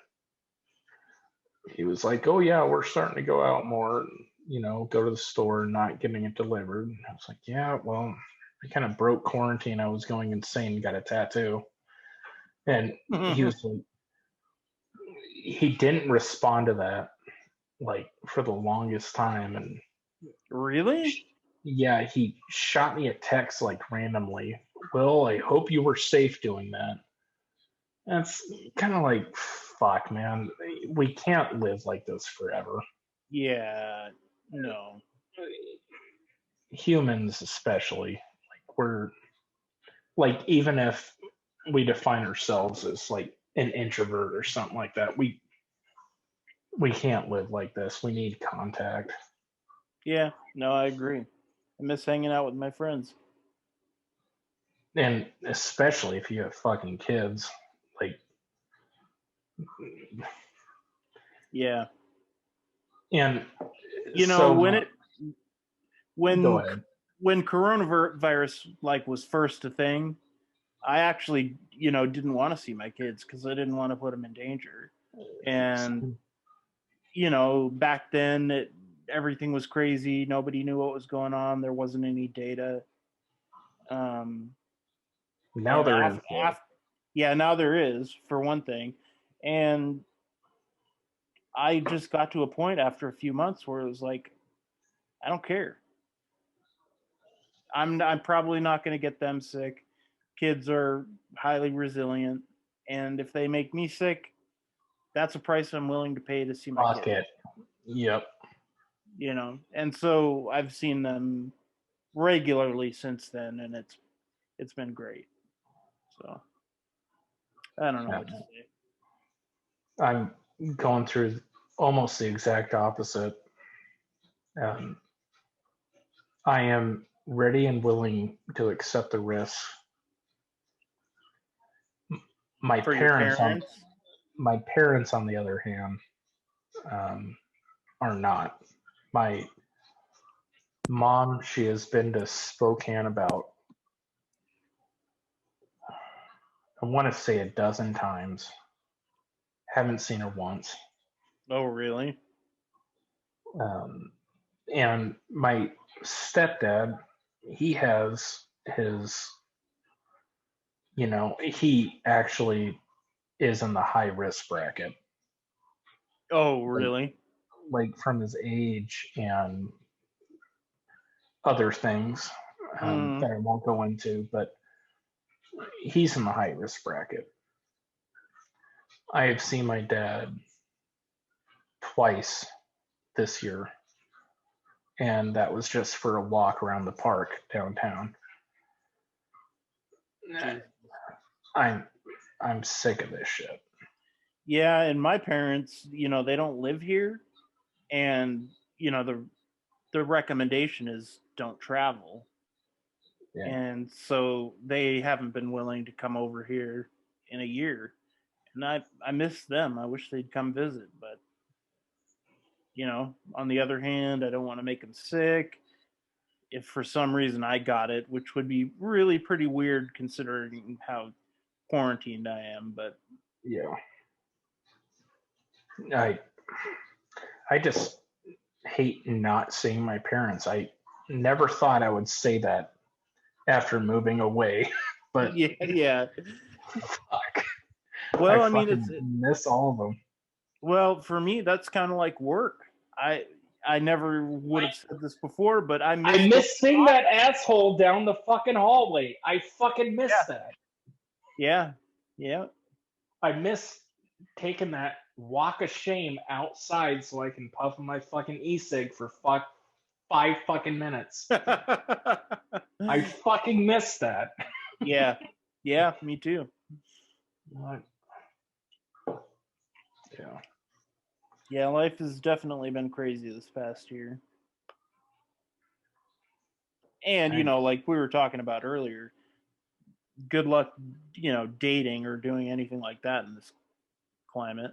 he was like, "Oh yeah, we're starting to go out more, go to the store, not getting it delivered." And I was like, "Yeah, well, I kind of broke quarantine. I was going insane, got a tattoo." And he was like, he didn't respond to that like for the longest time. And Really? yeah, he shot me a text like randomly. "Will, I hope you were safe doing that." That's kind of like, fuck, man. We can't live like this forever. Yeah, no. Humans, especially, like we're like, even if we define ourselves as like an introvert or something like that, we can't live like this. We need contact. Yeah, no, I agree. I miss hanging out with my friends. And especially if you have fucking kids, like, Yeah. and You know, so when go when ahead. when coronavirus like was first a thing, I actually, didn't want to see my kids because I didn't want to put them in danger. And back then everything was crazy. Nobody knew what was going on. There wasn't any data. Now And there is. yeah, now there is, for one thing. And I just got to a point after a few months where it was like, I don't care. I'm probably not going to get them sick. Kids are highly resilient, and if they make me sick, that's a price I'm willing to pay to see my Fuck kids. it. Yep. And so I've seen them regularly since then, and it's been great. So I don't know what to say. I'm going through almost the exact opposite. Um, I am ready and willing to accept the risk. My For your parents, parents, on the other hand, um, are not. My mom, she has been to Spokane about, I want to say, a dozen times. Haven't seen her once. oh really? Um, and my stepdad, he has his, he actually is in the high risk bracket. Oh Like, really? from his age and other things that I won't go into, but he's in the high risk bracket. I have seen my dad twice this year, and that was just for a walk around the park downtown. Jeez. I'm sick of this shit. Yeah, and my parents, they don't live here, and the recommendation is don't travel. Yeah. And so they haven't been willing to come over here in a year. And I miss them. I wish they'd come visit, but on the other hand, I don't want to make them sick. If for some reason I got it, which would be really pretty weird considering how quarantined I am, but Yeah. I just hate not seeing my parents. I never thought I would say that after moving away, but yeah. fuck. Well, I I mean, fucking miss all of them. well, for me, that's kind of like work. I never would have said this before, but I I miss seeing that asshole down the fucking hallway. I fucking miss that. Yeah. I miss taking that walk of shame outside so I can puff my fucking e-cig for 5 fucking minutes. I fucking miss that. Yeah, me too. What? Yeah. Yeah, life has definitely been crazy this past year. And, like we were talking about earlier, good luck, dating or doing anything like that in this climate.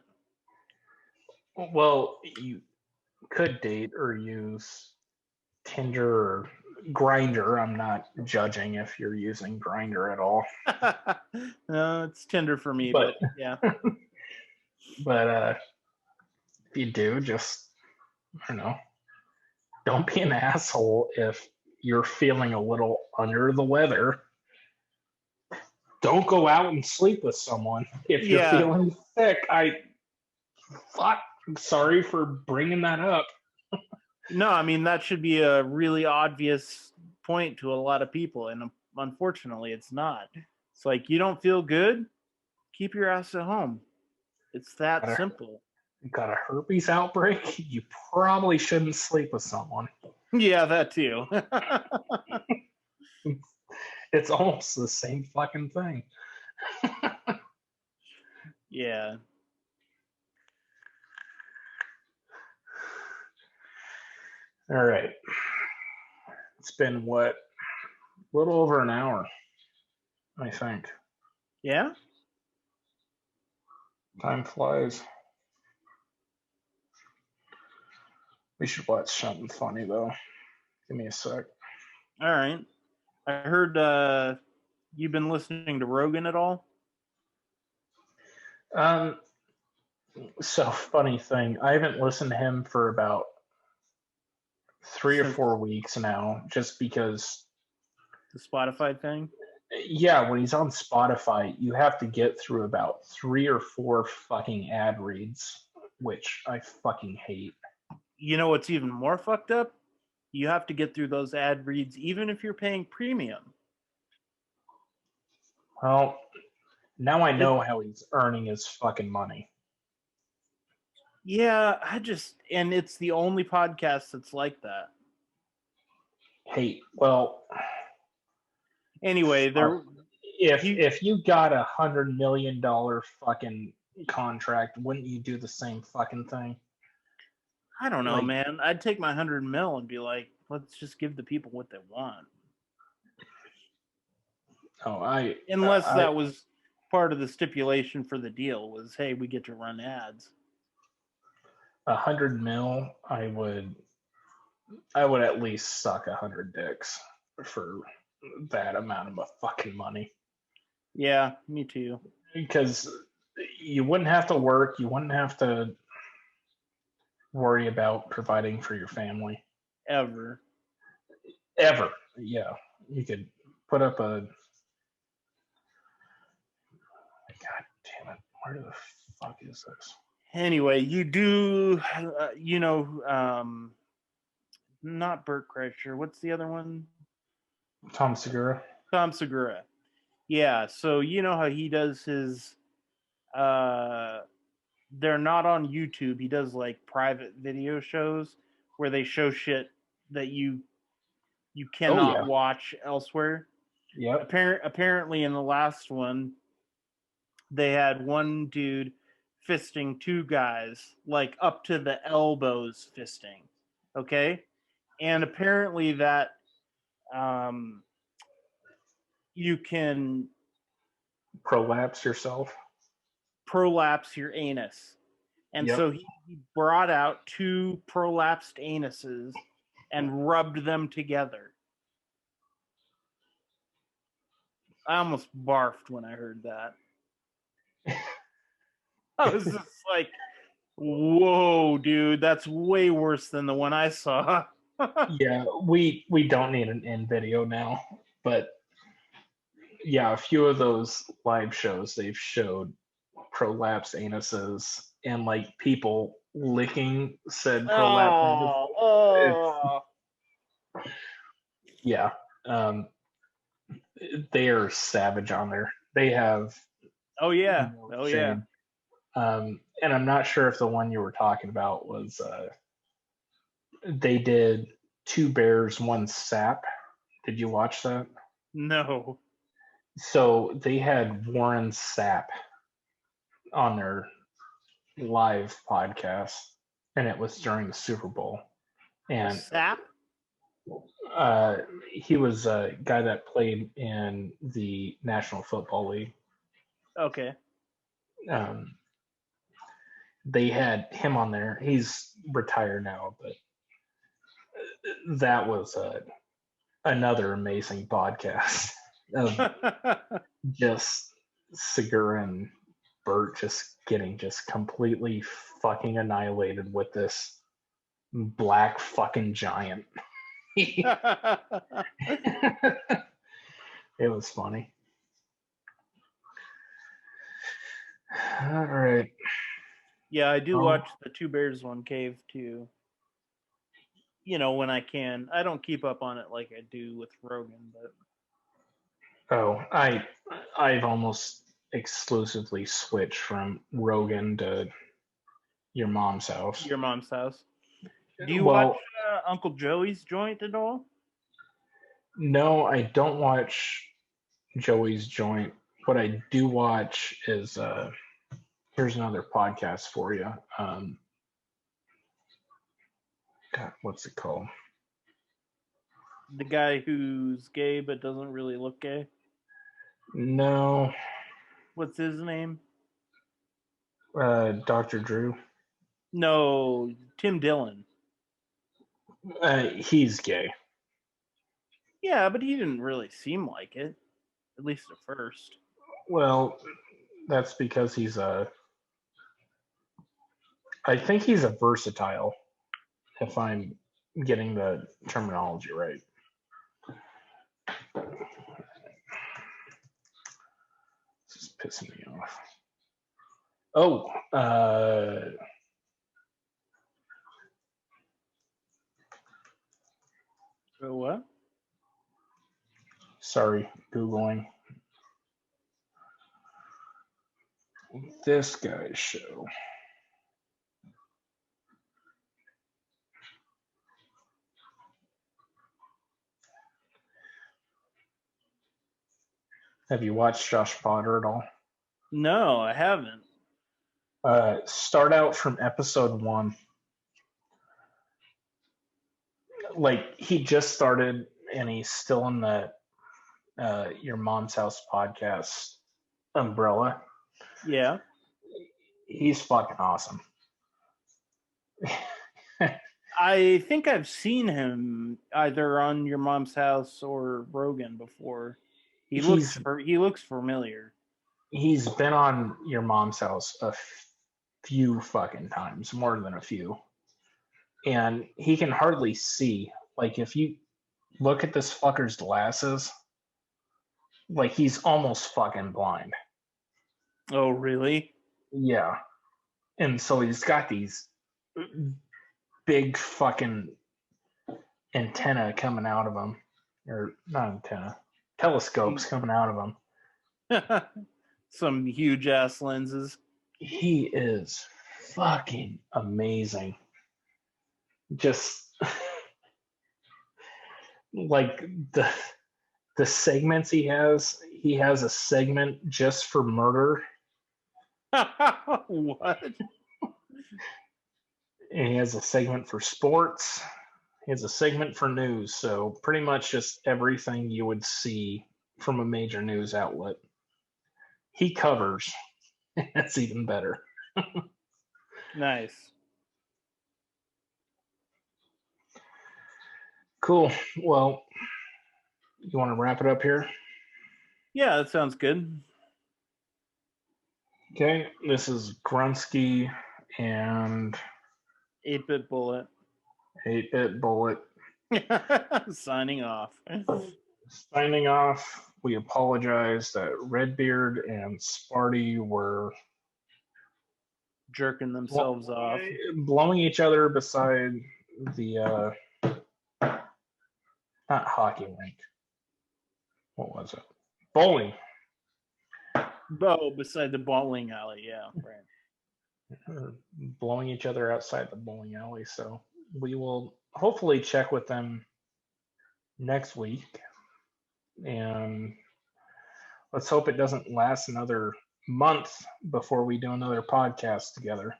Well, you could date or use Tinder or Grinder. I'm not judging if you're using Grinder at all. No, it's Tinder for me, but yeah. But if you do, just, I don't know, don't be an asshole if you're feeling a little under the weather. Don't go out and sleep with someone if you're feeling sick. I'm sorry for bringing that up. No, I mean, that should be a really obvious point to a lot of people, and unfortunately it's not. It's like, you don't feel good, keep your ass at home. It's that simple. You got a herpes outbreak, you probably shouldn't sleep with someone. Yeah, that too. It's almost the same fucking thing. Yeah. All right. It's been a little over an hour, I think. Yeah? Time flies. We should watch something funny, though. Give me a sec. All right. I heard you've been listening to Rogan at all? So, funny thing, I haven't listened to him for about 3 or 4 weeks now, just because... The Spotify thing? Yeah, when he's on Spotify, you have to get through about 3 or 4 fucking ad reads, which I fucking hate. You know what's even more fucked up? You have to get through those ad reads even if you're paying premium. Well, now I know how he's earning his fucking money. Yeah, and it's the only podcast that's like that. Hey, well... Anyway, if you got $100 million fucking contract, wouldn't you do the same fucking thing? I don't know, man. I'd take my 100 mil and be like, let's just give the people what they want. Unless that was part of the stipulation for the deal was, hey, we get to run ads. 100 mil, I would at least suck 100 dicks for that amount of fucking money. Yeah, me too. Because you wouldn't have to work, you wouldn't have to worry about providing for your family. Ever. Yeah. You could put up a... God damn it. Where the fuck is this? Anyway, you do, not Bert Kreischer. What's the other one? Tom Segura. Yeah, so you know how he does his, they're not on YouTube. He does like private video shows where they show shit that you cannot watch elsewhere. Yeah. Apparently in the last one, they had one dude fisting 2 guys, like up to the elbows fisting. Okay? And apparently that you can prolapse yourself. Prolapse your anus. And so he brought out 2 prolapsed anuses and rubbed them together. I almost barfed when I heard that. I was just like, whoa, dude, that's way worse than the one I saw. Yeah, we don't need an in video now, but yeah, a few of those live shows they've showed prolapsed anuses and like people licking said prolapse. Yeah. They are savage on there. They have Oh yeah. no Oh yeah. shame. And I'm not sure if the one you were talking about was they did Two Bears, One Sap. Did you watch that? No. So they had Warren Sapp on their live podcast, and it was during the Super Bowl. A And sap? he was a guy that played in the National Football League. Okay. Um, they had him on there. He's retired now, but that was another amazing podcast of just Segura and Bert just getting just completely fucking annihilated with this black fucking giant. It was funny. All right. Yeah, I do watch the Two Bears One Cave too. You know, when I can. I don't keep up on it like I do with Rogan, but I've almost exclusively switched from Rogan to Your Mom's House. Your Mom's House. Do you watch Uncle Joey's Joint at all? No, I don't watch Joey's Joint. What I do watch is here's another podcast for you. God, what's it called? The guy who's gay but doesn't really look gay? No. What's his name? Dr. Drew. No, Tim Dillon. He's gay. Yeah, but he didn't really seem like it, at least at first. Well, that's because I think he's a versatile, if I'm getting the terminology right. This is pissing me off. Oh, What? sorry, Googling. This guy's show. Have you watched Josh Potter at all? No, I haven't. Start out from episode 1. Like he just started, and he's still in the Your Mom's House podcast umbrella. Yeah. He's fucking awesome. I think I've seen him either on Your Mom's House or Rogan before. He looks familiar. He's been on Your Mom's House a few fucking times, more than a few. And he can hardly see. Like if you look at this fucker's glasses, like he's almost fucking blind. Oh, really? Yeah. And so he's got these big fucking antenna coming out of him. Or not antenna. Telescopes coming out of him. Some huge ass lenses. He is fucking amazing. Just like the segments he has a segment just for murder. What? And he has a segment for sports. He has a segment for news. So pretty much just everything you would see from a major news outlet, he covers. That's even better. Nice. Cool. Well, you want to wrap it up here? Yeah, that sounds good. Okay. This is Grunsky and 8-BitBullet. 8-BitBullet. Signing off. Signing off. We apologize that Redbeard and Sparty were jerking themselves off. Blowing each other beside the not hockey rink. What was it? Bowling. Oh, beside the bowling alley, yeah, right. Blowing each other outside the bowling alley. So we will hopefully check with them next week, and let's hope it doesn't last another month before we do another podcast together.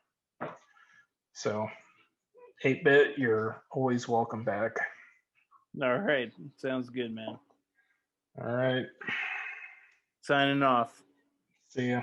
So 8-Bit, you're always welcome back. All right. Sounds good, man. All right. Signing off. See ya.